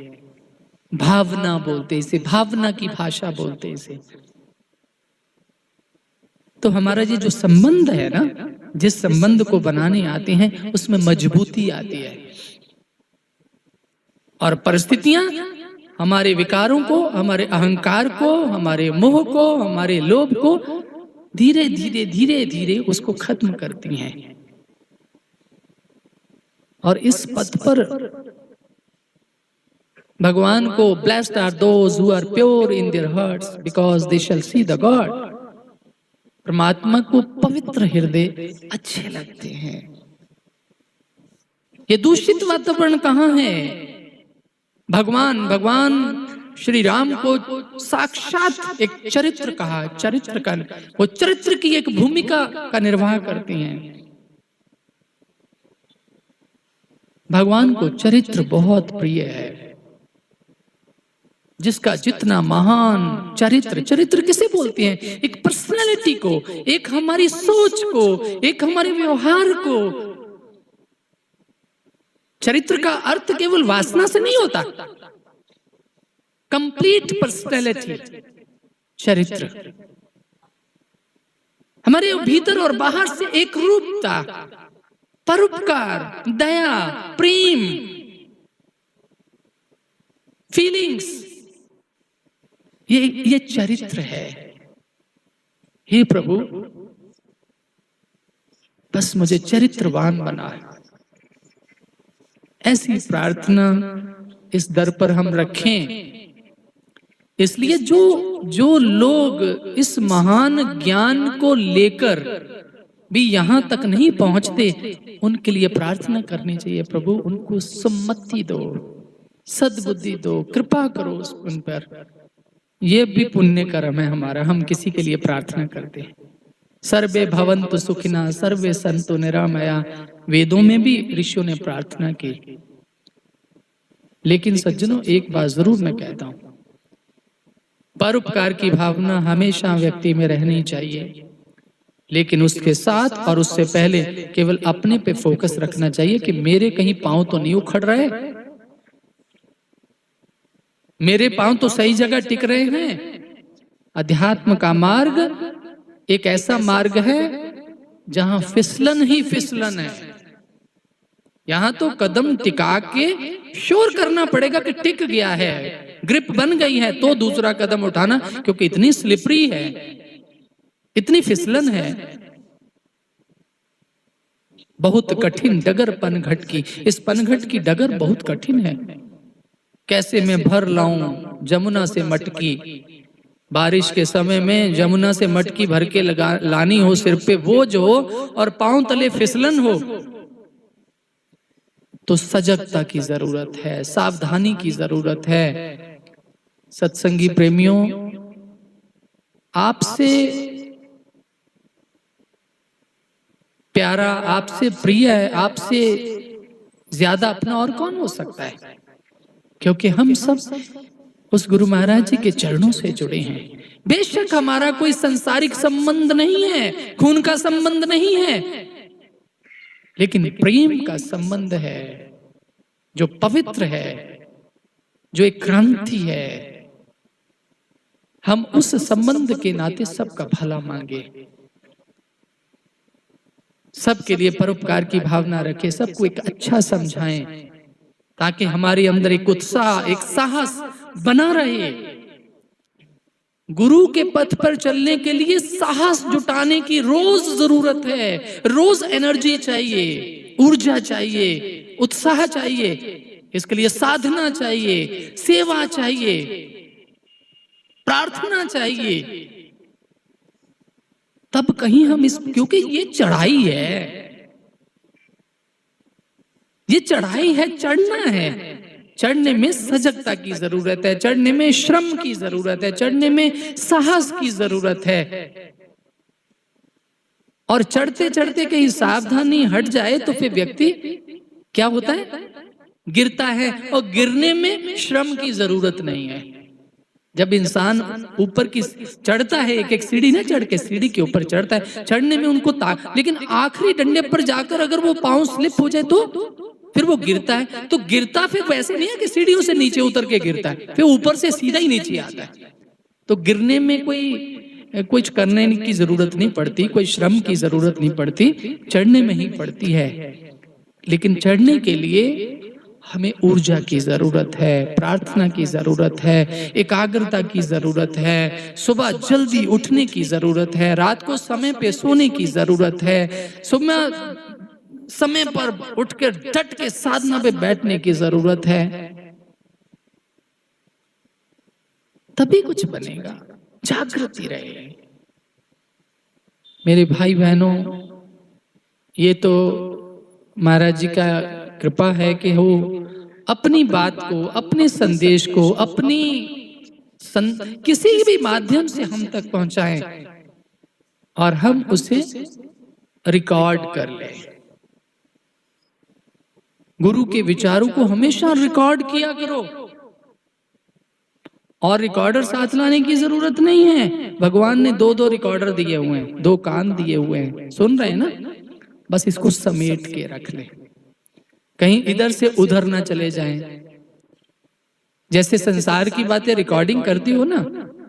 भावना बोलते इसे, भावना की भाषा बोलते इसे। तो हमारा ये जो संबंध है ना, जिस संबंध को बनाने आते हैं उसमें मजबूती आती है, और परिस्थितियां हमारे विकारों को, हमारे अहंकार को, हमारे मोह को, हमारे लोभ को धीरे धीरे धीरे धीरे उसको खत्म करती हैं। और इस पथ पर भगवान को blessed are those who are pure in their hearts because they shall see the God. परमात्मा को पवित्र हृदय अच्छे लगते हैं। ये दूषित वातावरण कहाँ है? भगवान श्री राम को साक्षात एक चरित्र कहा, चरित्र का, वो चरित्र की एक भूमिका का निर्वाह करते हैं। भगवान को चरित्र बहुत प्रिय है। जिसका जितना महान चरित्र, चरित्र किसे बोलते हैं? एक पर्सनालिटी को, एक हमारी सोच को, एक हमारे व्यवहार को। चरित्र का अर्थ केवल वासना से नहीं होता, कंप्लीट पर्सनालिटी चरित्र। हमारे भीतर और बाहर से एक रूपता, परोपकार, दया, प्रेम, फीलिंग्स, ये चरित्र है। हे प्रभु, बस मुझे चरित्रवान बना है। ऐसी प्रार्थना इस दर पर हम रखें। इसलिए जो लोग इस महान ज्ञान को लेकर भी यहां तक नहीं पहुंचते, उनके लिए प्रार्थना करनी चाहिए, प्रभु उनको सम्मति दो, सद्बुद्धि दो, कृपा करो उन पर। ये भी पुण्य कर्म है हमारा, हम किसी के लिए प्रार्थना करते हैं। सर्वे भवन्तु सुखिनः सर्वे सन्तु निरामया, वेदों में भी ऋषियों ने प्रार्थना की। लेकिन सज्जनों, एक बात जरूर मैं कहता हूं, परोपकार की भावना हमेशा व्यक्ति में रहनी चाहिए, लेकिन उसके साथ और उससे पहले केवल अपने पे फोकस रखना चाहिए कि मेरे कहीं पांव तो नहीं उखड़ रहे, मेरे पांव तो सही जगह टिक रहे हैं। अध्यात्म का मार्ग एक ऐसा मार्ग है जहां फिसलन ही फिसलन है। यहां तो कदम टिका के शोर करना पड़ेगा कि टिक गया है, ग्रिप बन गई है, तो दूसरा कदम उठाना, क्योंकि इतनी स्लिपरी है, इतनी फिसलन है। बहुत कठिन डगर पनघट की, इस पनघट की डगर बहुत कठिन है। कैसे मैं भर लाऊं जमुना से मटकी, बारिश के समय में जमुना से मटकी भर के लानी हो, सिर पे बोझ हो और पांव तले फिसलन हो, तो सजगता की जरूरत है, सावधानी की जरूरत है। सत्संगी प्रेमियों, आपसे प्यारा, आपसे प्रिय है, आपसे ज्यादा अपना और कौन हो सकता है? क्योंकि हम सब उस गुरु महाराज जी के चरणों से जुड़े हैं। बेशक हमारा कोई सांसारिक संबंध नहीं है, खून का संबंध नहीं है, लेकिन प्रेम का संबंध है जो पवित्र है, जो एक क्रांति है। हम उस संबंध के नाते सबका भला मांगे, सबके लिए परोपकार की भावना रखें, सबको एक अच्छा समझाएं, ताकि हमारे अंदर एक उत्साह, एक साहस बना रहे। गुरु के पथ पर चलने के लिए साहस जुटाने की रोज जरूरत है, रोज एनर्जी चाहिए, ऊर्जा चाहिए, उत्साह चाहिए। इसके लिए साधना चाहिए, सेवा चाहिए, प्रार्थना चाहिए, तब कहीं हम इस, क्योंकि ये चढ़ाई है, ये चढ़ाई है, चढ़ना है। चढ़ने में सजगता की जरूरत है, चढ़ने में श्रम की जरूरत है, चढ़ने में साहस की जरूरत है। और चढ़ते चढ़ते कहीं सावधानी हट जाए तो फिर व्यक्ति क्या होता है, गिरता है। और गिरने में श्रम की जरूरत नहीं है। जब इंसान ऊपर की चढ़ता है, एक एक सीढ़ी ना चढ़ के सीढ़ी के ऊपर चढ़ता है, चढ़ने में उनको लेकिन आखिरी डंडे पर जाकर अगर वो पांव स्लिप हो जाए तो फिर वो गिरता है। तो गिरता फिर वैसे नहीं है कि सीढ़ियों से नीचे उतर के गिरता है, फिर ऊपर से सीधा ही नीचे आता है। तो गिरने में कोई कुछ करने की जरूरत नहीं पड़ती, कोई श्रम की जरूरत नहीं पड़ती, चढ़ने में ही पड़ती है। लेकिन चढ़ने के लिए हमें ऊर्जा की जरूरत है, प्रार्थना की जरूरत है, एकाग्रता की जरूरत है, सुबह जल्दी उठने की जरूरत है, रात को समय पे सोने की जरूरत है, सुबह समय पर उठकर डट के साधना पे बैठने की जरूरत है। तभी कुछ बनेगा, जागृति रहे। मेरे भाई बहनों, ये तो महाराज जी का कृपा है कि वो अपनी बात को, अपने संदेश को, अपनी किसी भी माध्यम से हम तक पहुंचाएं और हम उसे रिकॉर्ड कर लें। गुरु के विचारों को हमेशा रिकॉर्ड किया करो। और रिकॉर्डर साथ लाने की जरूरत नहीं है। भगवान ने दो रिकॉर्डर दिए हुए हैं, 2 कान दिए हुए हैं, सुन रहे हैं ना? बस इसको समेट के रख ले, कहीं इधर से उधर ना चले जाएं। जैसे संसार की बातें रिकॉर्डिंग करती हो ना,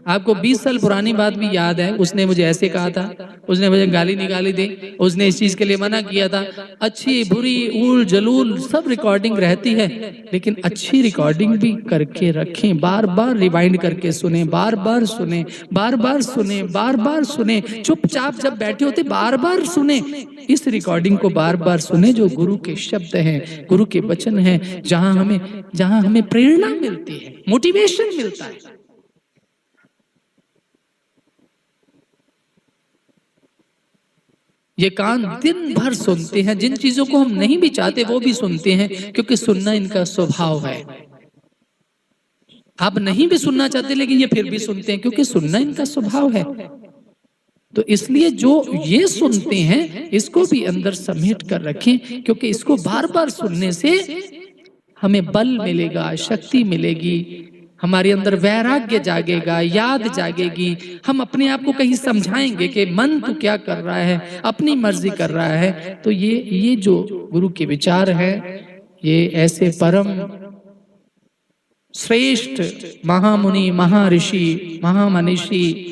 आपको 20 साल पुरानी बात भी याद है, उसने मुझे ऐसे कहा था, उसने मुझे गाली निकाली थी, उसने इस चीज के लिए मना किया था। अच्छी बुरी ऊल जलूल सब रिकॉर्डिंग रहती है, लेकिन अच्छी रिकॉर्डिंग भी करके रखें, बार बार रिवाइंड करके सुने, बार बार सुने, बार बार सुने, बार बार सुने, चुपचाप जब बैठे होते बार बार सुने। इस रिकॉर्डिंग को बार बार सुने जो गुरु के शब्द हैं, गुरु के वचन हैं, जहां हमें प्रेरणा मिलती है, मोटिवेशन मिलता है। ये कान दिन भर सुनते हैं, जिन चीजों को हम नहीं भी चाहते वो भी सुनते हैं, क्योंकि सुनना इनका स्वभाव है। आप नहीं भी सुनना चाहते लेकिन ये फिर भी सुनते हैं, क्योंकि सुनना इनका स्वभाव है। तो इसलिए जो ये सुनते हैं इसको भी अंदर समेट कर रखें, क्योंकि इसको बार बार सुनने से हमें बल मिलेगा, शक्ति मिलेगी, हमारे अंदर वैराग्य जागेगा, याद जागेगी। हम अपने आप को कहीं समझाएंगे कि मन तू क्या कर रहा है, अपनी मर्जी कर रहा है। तो ये जो गुरु के विचार है, ये ऐसे परम श्रेष्ठ महामुनि, महर्षि, महामनीषी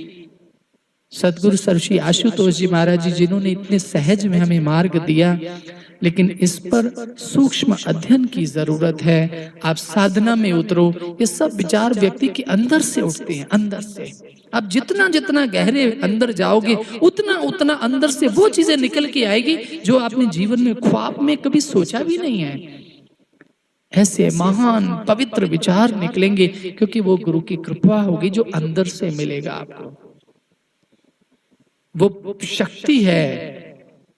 सदगुरु सरश्री आशुतोष जी महाराज जी, जिन्होंने इतने सहज में हमें मार्ग दिया, लेकिन इस पर सूक्ष्म अध्ययन की जरूरत है। आप साधना में उतरो, ये सब विचार व्यक्ति के अंदर से उठते हैं, अंदर से। आप जितना जितना गहरे अंदर जाओगे उतना उतना अंदर से वो चीजें निकल के आएगी जो आपने जीवन में ख्वाब में कभी सोचा भी नहीं है। ऐसे महान पवित्र विचार निकलेंगे, क्योंकि वो गुरु की कृपा होगी जो अंदर से मिलेगा आपको। वो शक्ति है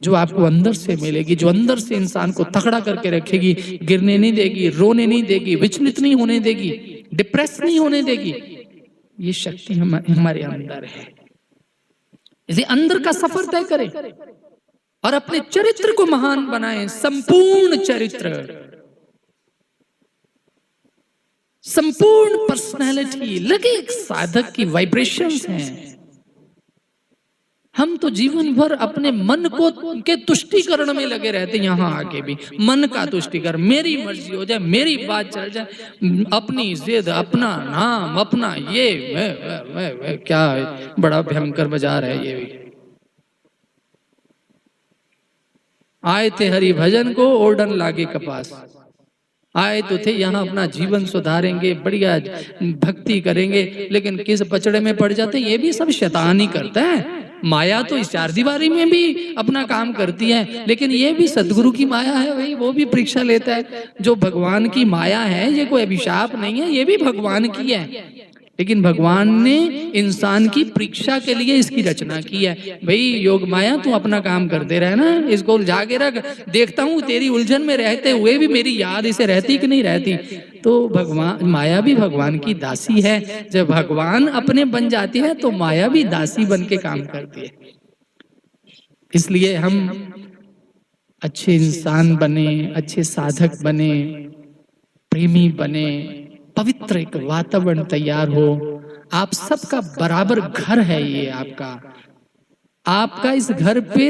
जो आपको अंदर से मिलेगी, जो अंदर से इंसान को तगड़ा करके रखेगी, गिरने नहीं देगी, रोने नहीं देगी, विचलित नहीं होने देगी, डिप्रेस नहीं होने देगी। ये शक्ति हमारे अंदर है। इसलिए अंदर का सफर तय करें और अपने चरित्र को महान बनाएं। संपूर्ण चरित्र, संपूर्ण पर्सनैलिटी लगे एक साधक की वाइब्रेशंस हैं। हम तो जीवन भर अपने मन को के तुष्टिकरण में लगे रहते हैं। यहाँ आके भी मन का तुष्टिकरण, मेरी मर्जी हो जाए, मेरी बात चल जाए, अपनी जिद, अपना नाम, अपना ये वे, क्या बड़ा भयंकर बाजार है ये भी। आए थे हरि भजन को ओडन लागे कपास, आए तो थे यहाँ अपना जीवन सुधारेंगे, बढ़िया भक्ति करेंगे, लेकिन किस पचड़े में पड़ जाते। ये भी सब शैतान ही करता है। माया तो इस चार दीवारी में भी अपना काम करती है, लेकिन ये भी सदगुरु की माया है भाई, वो भी परीक्षा लेता है। जो भगवान की माया है, ये कोई अभिशाप नहीं है, ये भी भगवान की है, लेकिन भगवान ने इंसान की परीक्षा के लिए इसकी रचना की है। भाई योग माया तू अपना काम करते रहे ना, इसको उलझा के रख, देखता हूँ तेरी उलझन में रहते हुए भी मेरी याद इसे रहती कि नहीं रहती। तो भगवान, माया भी भगवान की दासी है। जब भगवान अपने बन जाते हैं तो माया भी दासी बन के काम करती है। इसलिए हम अच्छे इंसान बने, अच्छे साधक बने, प्रेमी बने, पवित्र एक वातावरण तैयार हो। आप सबका बराबर घर है, ये आपका इस घर पे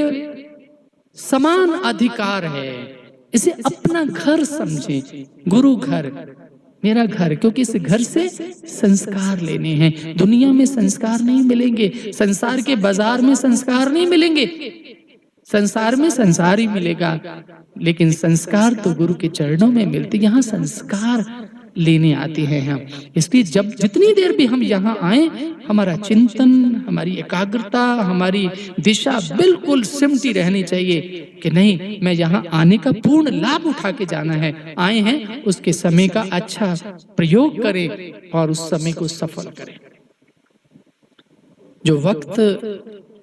समान अधिकार है। इसे अपना घर समझे, गुरु घर, मेरा घर, क्योंकि इस घर से संस्कार लेने हैं। दुनिया में संस्कार नहीं मिलेंगे, संसार के बाजार में संस्कार नहीं मिलेंगे, संसार में संसार ही मिलेगा, लेकिन संस्कार तो गुरु के चरणों में मिलते। यहाँ संस्कार लेने आते हैं हम। इसलिए जब जितनी देर भी हम यहाँ आए, हमारा चिंतन, हमारी एकाग्रता, हमारी दिशा बिल्कुल सिमटी रहनी चाहिए कि नहीं, मैं यहाँ आने का पूर्ण लाभ उठा के जाना है। आए हैं उसके समय का अच्छा प्रयोग करें और उस समय को सफल करें। जो वक्त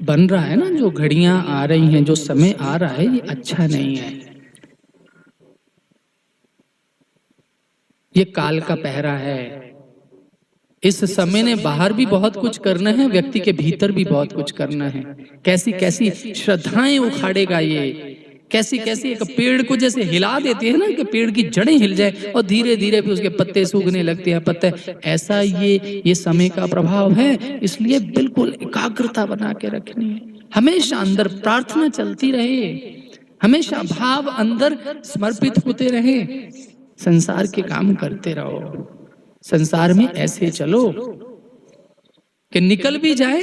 बन रहा है ना, जो घड़ियां आ रही हैं, जो समय आ रहा है, ये अच्छा नहीं है। ये काल का पहरा है। इस समय ने बाहर भी बहुत कुछ करना है, व्यक्ति के भीतर भी बहुत कुछ करना है। कैसी कैसी श्रद्धाएं उखाड़ेगा ये, कैसी कैसी एक पेड़ को जैसे हिला देते हैं ना, कि पेड़ की जड़ें हिल जाए और धीरे धीरे फिर उसके पत्ते सूखने लगते हैं, पत्ते, ऐसा ये समय का प्रभाव है। इसलिए बिल्कुल एकाग्रता बना के रखनी है। हमेशा अंदर प्रार्थना चलती रहे, हमेशा भाव अंदर समर्पित होते रहे, संसार के काम करते रहो, संसार में ऐसे चलो। कि निकल भी जाए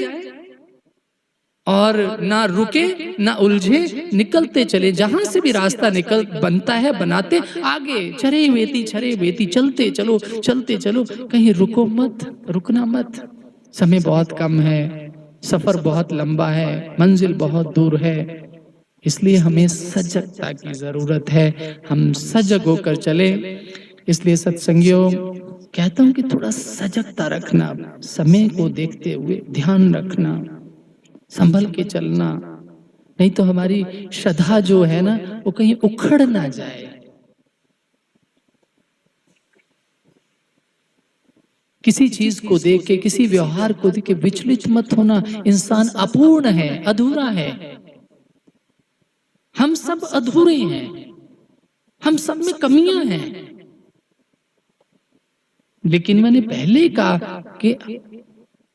और ना रुके ना उलझे, निकलते चले, जहां से भी रास्ता निकल बनता है बनाते आगे, चरे वेती चलते चलो, कहीं रुको मत, रुकना मत। समय बहुत कम है, सफर बहुत लंबा है, मंजिल बहुत दूर है, इसलिए हमें सजगता की जरूरत है। हम सजग होकर चले। इसलिए सत्संगियों, कहता हूं कि थोड़ा सजगता रखना, समय को देखते हुए ध्यान रखना, संभल के चलना, नहीं तो हमारी श्रद्धा जो है ना वो कहीं उखड़ ना जाए। किसी चीज को देख के, किसी व्यवहार को देख के विचलित मत होना। इंसान अपूर्ण है, अधूरा है। हम सब अधूरे हैं, हम सब में कमियां हैं। लेकिन मैंने पहले कहा कि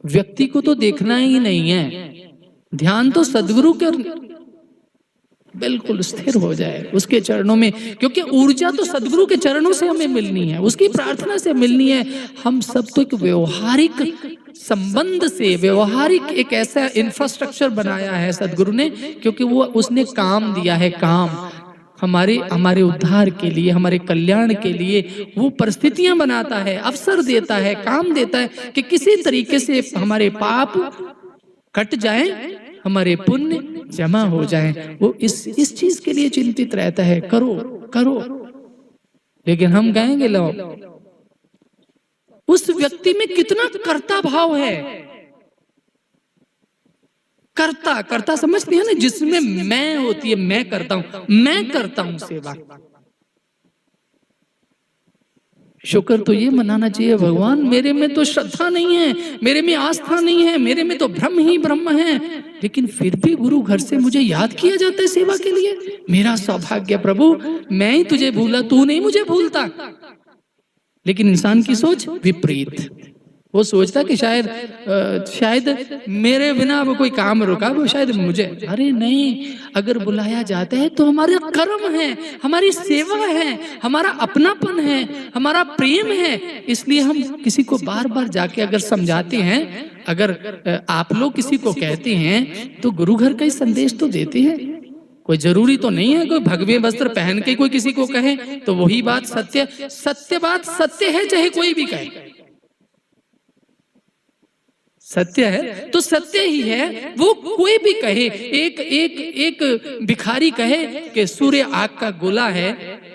व्यक्ति को तो देखना ही नहीं है, ध्यान तो सद्गुरु के बिल्कुल स्थिर हो जाए उसके चरणों में, क्योंकि ऊर्जा तो सद्गुरु के चरणों से हमें मिलनी है, उसकी प्रार्थना से मिलनी है। हम सब तो एक व्यवहारिक संबंध से, व्यवहारिक एक ऐसा इंफ्रास्ट्रक्चर बनाया है सद्गुरु ने, क्योंकि वो उसने काम दिया है, काम हमारे उद्धार के लिए, हमारे कल्याण के लिए वो परिस्थितियां बनाता है, अवसर देता है, काम देता है कि किसी तरीके से हमारे पाप कट जाए, हमारे पुण्य जमा हो जाए। वो इस चीज के लिए चिंतित रहता है, करो करो। लेकिन हम कहेंगे लो, उस व्यक्ति में कितना कर्ता भाव है। कर्ता समझती है ना, जिसमें मैं होती है, मैं करता हूं सेवा। शुक्र तो ये मनाना चाहिए, भगवान मेरे में तो श्रद्धा नहीं है, मेरे में आस्था नहीं है, मेरे में तो ब्रह्म ही ब्रह्म है, लेकिन फिर भी गुरु घर से मुझे याद किया जाता है सेवा के लिए। मेरा सौभाग्य प्रभु, मैं ही तुझे भूला, तू नहीं मुझे भूलता। लेकिन इंसान की सोच विपरीत, वो सोचता कि शायद मेरे बिना वो कोई काम रुका, वो शायद मुझे, अरे नहीं, अगर बुलाया जाता है तो हमारा कर्म है, हमारी सेवा है, हमारा अपनापन है, हमारा प्रेम है। इसलिए हम किसी को बार बार जाके अगर समझाते हैं, अगर आप लोग किसी को कहते हैं तो गुरु घर का ही संदेश तो देते हैं। कोई जरूरी तो नहीं है कोई भगवे वस्त्र पहन के कोई किसी को कहे तो वही बात सत्य बात सत्य है, चाहे कोई भी कहे सत्य है तो सत्य ही है। वो कोई भी कहे, एक भिखारी कहे कि सूर्य आग का गोला है,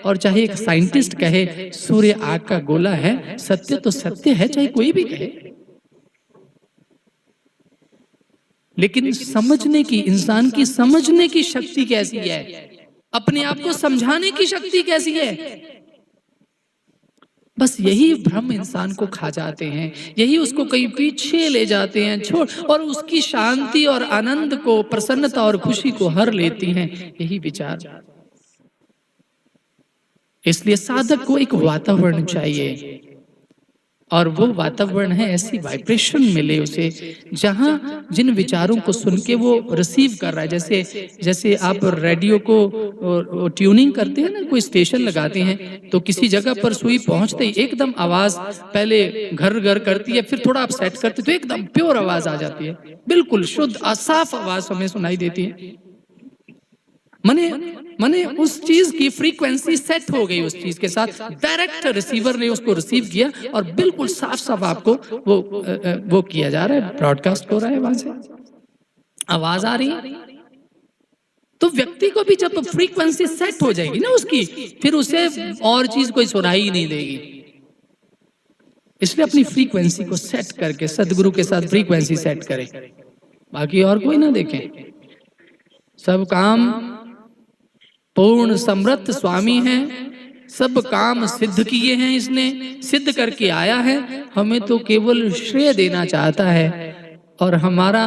और चाहे एक साइंटिस्ट कहे सूर्य आग का गोला है, सत्य तो सत्य है, चाहे कोई भी कहे। लेकिन समझने की, इंसान की समझने की शक्ति कैसी है, अपने आप को समझाने की शक्ति कैसी है, बस यही भ्रम इंसान को खा जाते हैं, यही उसको कहीं पीछे ले जाते हैं छोड़, और उसकी शांति और आनंद को, प्रसन्नता और खुशी को हर लेती हैं यही विचार। इसलिए साधक को एक वातावरण चाहिए, और वो वातावरण है ऐसी वाइब्रेशन मिले उसे, जहां जिन विचारों को सुन के वो रिसीव कर रहा है। जैसे आप रेडियो को ट्यूनिंग करते हैं ना, कोई स्टेशन लगाते हैं तो किसी जगह पर सुई पहुंचते ही एकदम आवाज पहले घर घर करती है, फिर थोड़ा आप सेट करते तो एकदम प्योर आवाज आ जाती है, बिल्कुल शुद्ध साफ आवाज हमें सुनाई देती है। मने उस चीज की फ्रीक्वेंसी सेट हो गई, उस चीज के साथ डायरेक्ट रिसीवर ने उसको रिसीव किया और बिल्कुल साफ साफ आपको वो किया जा रहा है, ब्रॉडकास्ट हो रहा है, वहां से आवाज आ रही है। तो व्यक्ति को भी जब फ्रीक्वेंसी सेट हो जाएगी ना उसकी, फिर उसे और चीज कोई सुनाई ही नहीं देगी। इसलिए अपनी फ्रीक्वेंसी को सेट करके सदगुरु के साथ फ्रीक्वेंसी सेट करें, बाकी और कोई ना देखें। सब काम पूर्ण समर्थ स्वामी है, सब काम सिद्ध किए हैं, इसने सिद्ध करके आया है, हमें तो केवल श्रेय देना चाहता है। और हमारा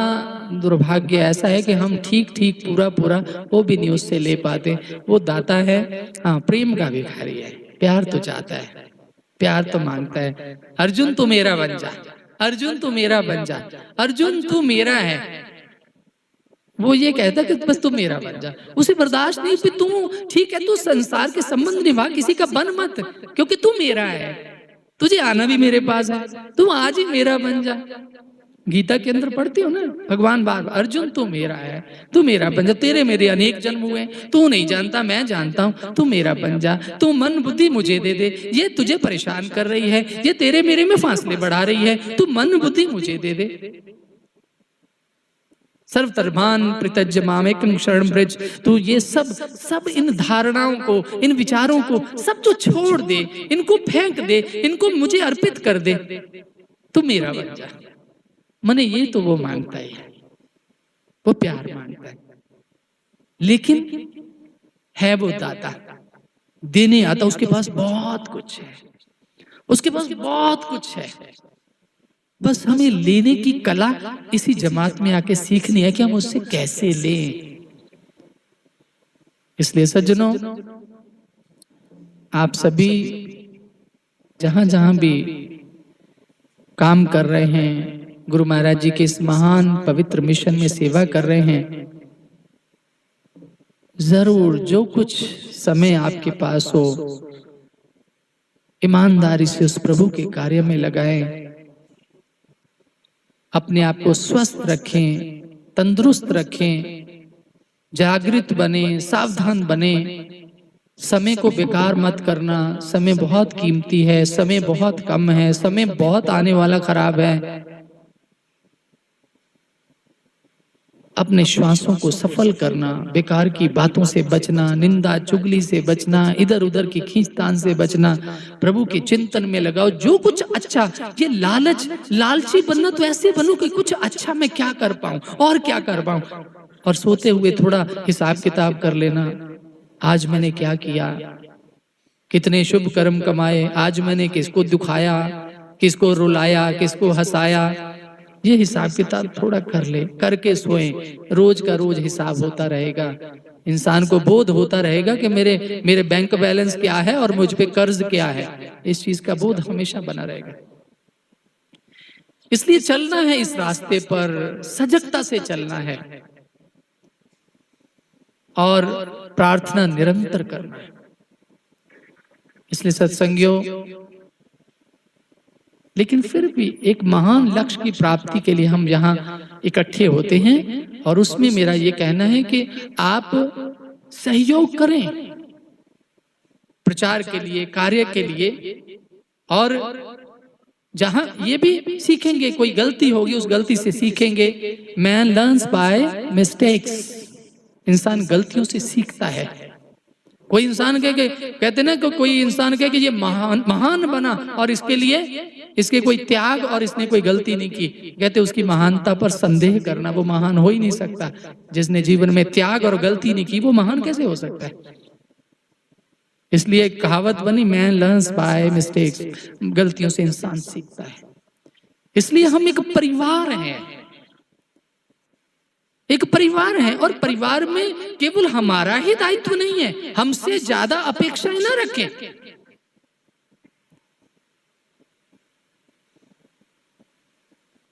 दुर्भाग्य ऐसा है कि हम ठीक पूरा वो भी नहीं उससे ले पाते। वो दाता है, हाँ, प्रेम का भिखारी है, प्यार तो चाहता है, प्यार तो मांगता है, अर्जुन तू मेरा बन जा, अर्जुन तू मेरा बन जा, अर्जुन तू मेरा है। वो ये कहता कि बस तू मेरा बन जा, उसे बर्दाश्त नहीं कि तू ठीक है, तू संसार के संबंध निभा, किसी का बन मत, क्योंकि तू मेरा है, तुझे आना भी मेरे पास है, तू आज ही मेरा बन जा। गीता के अंदर पढ़ती हो ना, भगवान बार बार अर्जुन तू मेरा है, तू मेरा बन जा, तेरे मेरे अनेक जन्म हुए, तू नहीं जानता मैं जानता हूँ, तू मेरा बन जा, तू मन बुद्धि मुझे दे दे, ये तुझे परेशान कर रही है, ये तेरे मेरे में फासले बढ़ा रही है, तू मन बुद्धि मुझे दे दे। सर्वधर्मान् परित्यज्य मामेकं शरणं व्रज, तू ये सब इन धारणाओं को, इन विचारों को सब जो छोड़ दे, इनको फेंक दे, इनको मुझे अर्पित कर दे, तू मेरा बन जा। मने ये तो वो मांगता है, वो प्यार मांगता है, लेकिन है वो दाता, देने आता, उसके पास बहुत कुछ है, उसके पास बहुत कुछ है, बस हमें लेने की कला इसी जमात में आके सीखनी है कि हम उससे कैसे लें। इसलिए सज्जनों, आप सभी जहां जहां भी काम कर रहे हैं, गुरु महाराज जी के इस महान पवित्र मिशन में सेवा कर रहे हैं, जरूर जो कुछ समय आपके पास हो, ईमानदारी से उस प्रभु के कार्य में लगाएं। अपने आप को स्वस्थ रखें, तंदुरुस्त रखें, जागृत बने, सावधान बने। समय को बेकार मत करना, समय बहुत कीमती है, समय बहुत कम है, समय बहुत आने वाला खराब है। अपने श्वासों को सफल करना, बेकार की बातों से बचना, निंदा चुगली से बचना, इधर उधर की खींचतान से बचना, प्रभु के चिंतन में लगाओ। जो कुछ अच्छा, ये लालची बनना तो ऐसे बनो कि कुछ अच्छा मैं क्या कर पाऊं और क्या कर पाऊं, और सोते हुए थोड़ा हिसाब किताब कर लेना, आज मैंने क्या किया, कितने शुभ कर्म कमाए, आज मैंने किसको दुखाया, किसको रुलाया, किसको हंसाया, ये हिसाब किताब थोड़ा कर ले, करके सोएं। रोज का रोज हिसाब होता रहेगा, इंसान को बोध होता रहेगा कि मेरे बैंक बैलेंस क्या है और मुझ पे कर्ज क्या है, इस चीज का बोध हमेशा बना रहेगा। इसलिए चलना है इस रास्ते पर, सजगता से चलना है और प्रार्थना निरंतर करना है। इसलिए सत्संगियों, लेकिन फिर भी एक महान लक्ष्य की प्राप्ति के लिए हम यहाँ इकट्ठे होते हैं, और उसमें मेरा ये कहना है कि आप सहयोग करें प्रचार के लिए, कार्य के लिए, और जहां ये भी सीखेंगे, कोई गलती होगी उस गलती से सीखेंगे। मैन लर्न्स बाय मिस्टेक्स, इंसान गलतियों से सीखता है। कोई इंसान कहते ना, कोई इंसान कहे कि ये महान बना और इसके लिए इसके कोई त्याग और इसने कोई गलती नहीं की, कहते उसकी महानता पर संदेह करना, वो महान हो ही नहीं सकता। जिसने जीवन में त्याग और गलती नहीं की वो महान कैसे हो सकता है। इसलिए एक कहावत बनी, मैन लर्न्स बाय मिस्टेक्स, गलतियों से इंसान सीखता है। इसलिए हम एक परिवार हैं, एक परिवार है, और परिवार में केवल हमारा ही दायित्व नहीं है, हमसे ज्यादा अपेक्षाएं ना रखें।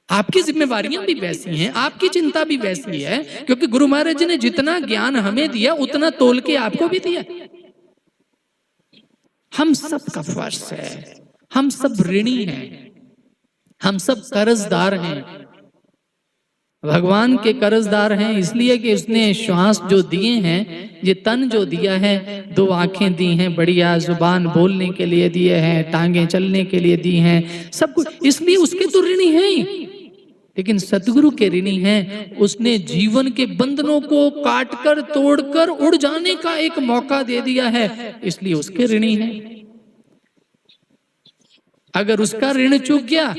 आपकी जिम्मेवारियां भी वैसी हैं, आपकी चिंता भी वैसी है, क्योंकि गुरु महाराज जी ने जितना ज्ञान हमें दिया उतना तोल के आपको भी दिया। हम सब का फर्ज है, हम सब ऋणी हैं, हम सब कर्जदार हैं, भगवान के कर्जदार हैं, इसलिए कि उसने श्वास जो दिए हैं, ये तन जो दिया है, 2 आंखें दी हैं बढ़िया, जुबान बोलने के लिए दिए हैं, टांगे चलने के लिए दी हैं, सब कुछ, इसलिए उसके तो ऋणी हैं ही। लेकिन सतगुरु के ऋणी हैं, उसने जीवन के बंधनों को काटकर तोड़कर उड़ जाने का एक मौका दे दिया है, इसलिए उसके ऋणी हैं। अगर उसका ऋण चूक गया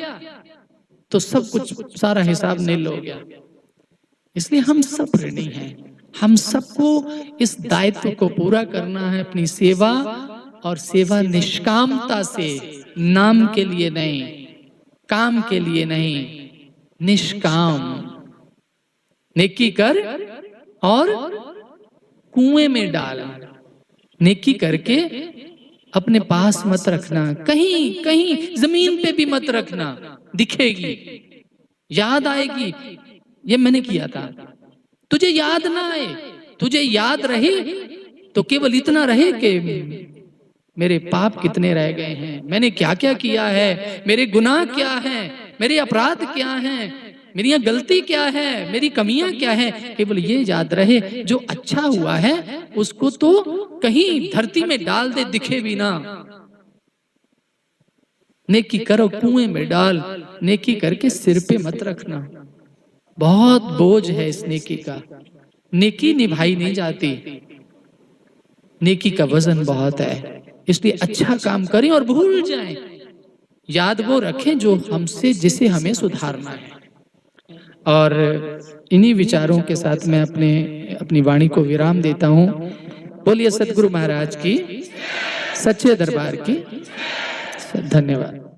तो सब कुछ, सारा हिसाब नील हो गया। इसलिए हम सब ऋणी हैं, हम सबको इस दायित्व को पूरा करना है, अपनी सेवा, और सेवा निष्कामता से, नाम के लिए नहीं, काम के लिए नहीं, निष्काम। नेकी कर और कुएं में डाल, नेकी करके अपने पास मत रखना, कहीं कहीं जमीन पे भी मत रखना, दिखेगी, याद आएगी, ये मैंने किया था, तुझे याद ना आए, तुझे याद रहे तो केवल इतना रहे कि मेरे पाप कितने रह गए हैं, मैंने क्या क्या किया है, मेरे गुनाह क्या हैं, मेरे अपराध क्या हैं, मेरी यहाँ गलती क्या है, मेरी कमियां क्या है। केवल ये याद रहे जो अच्छा हुआ है उसको तो कहीं धरती में डाल दे, दिखे भी ना। नेकी करो कुएं में डाल, नेकी करके सिर पे मत रखना। बहुत बोझ है इस नेकी का, नेकी निभाई नहीं जाती, नेकी का वजन बहुत है। इसलिए अच्छा काम करें और भूल जाएं, याद वो रखें जो हमसे, जिसे हमें सुधारना है। और इन्हीं विचारों के साथ मैं अपनी वाणी को विराम देता हूँ। बोलिए सतगुरु महाराज की, सच्चे दरबार की। धन्यवाद।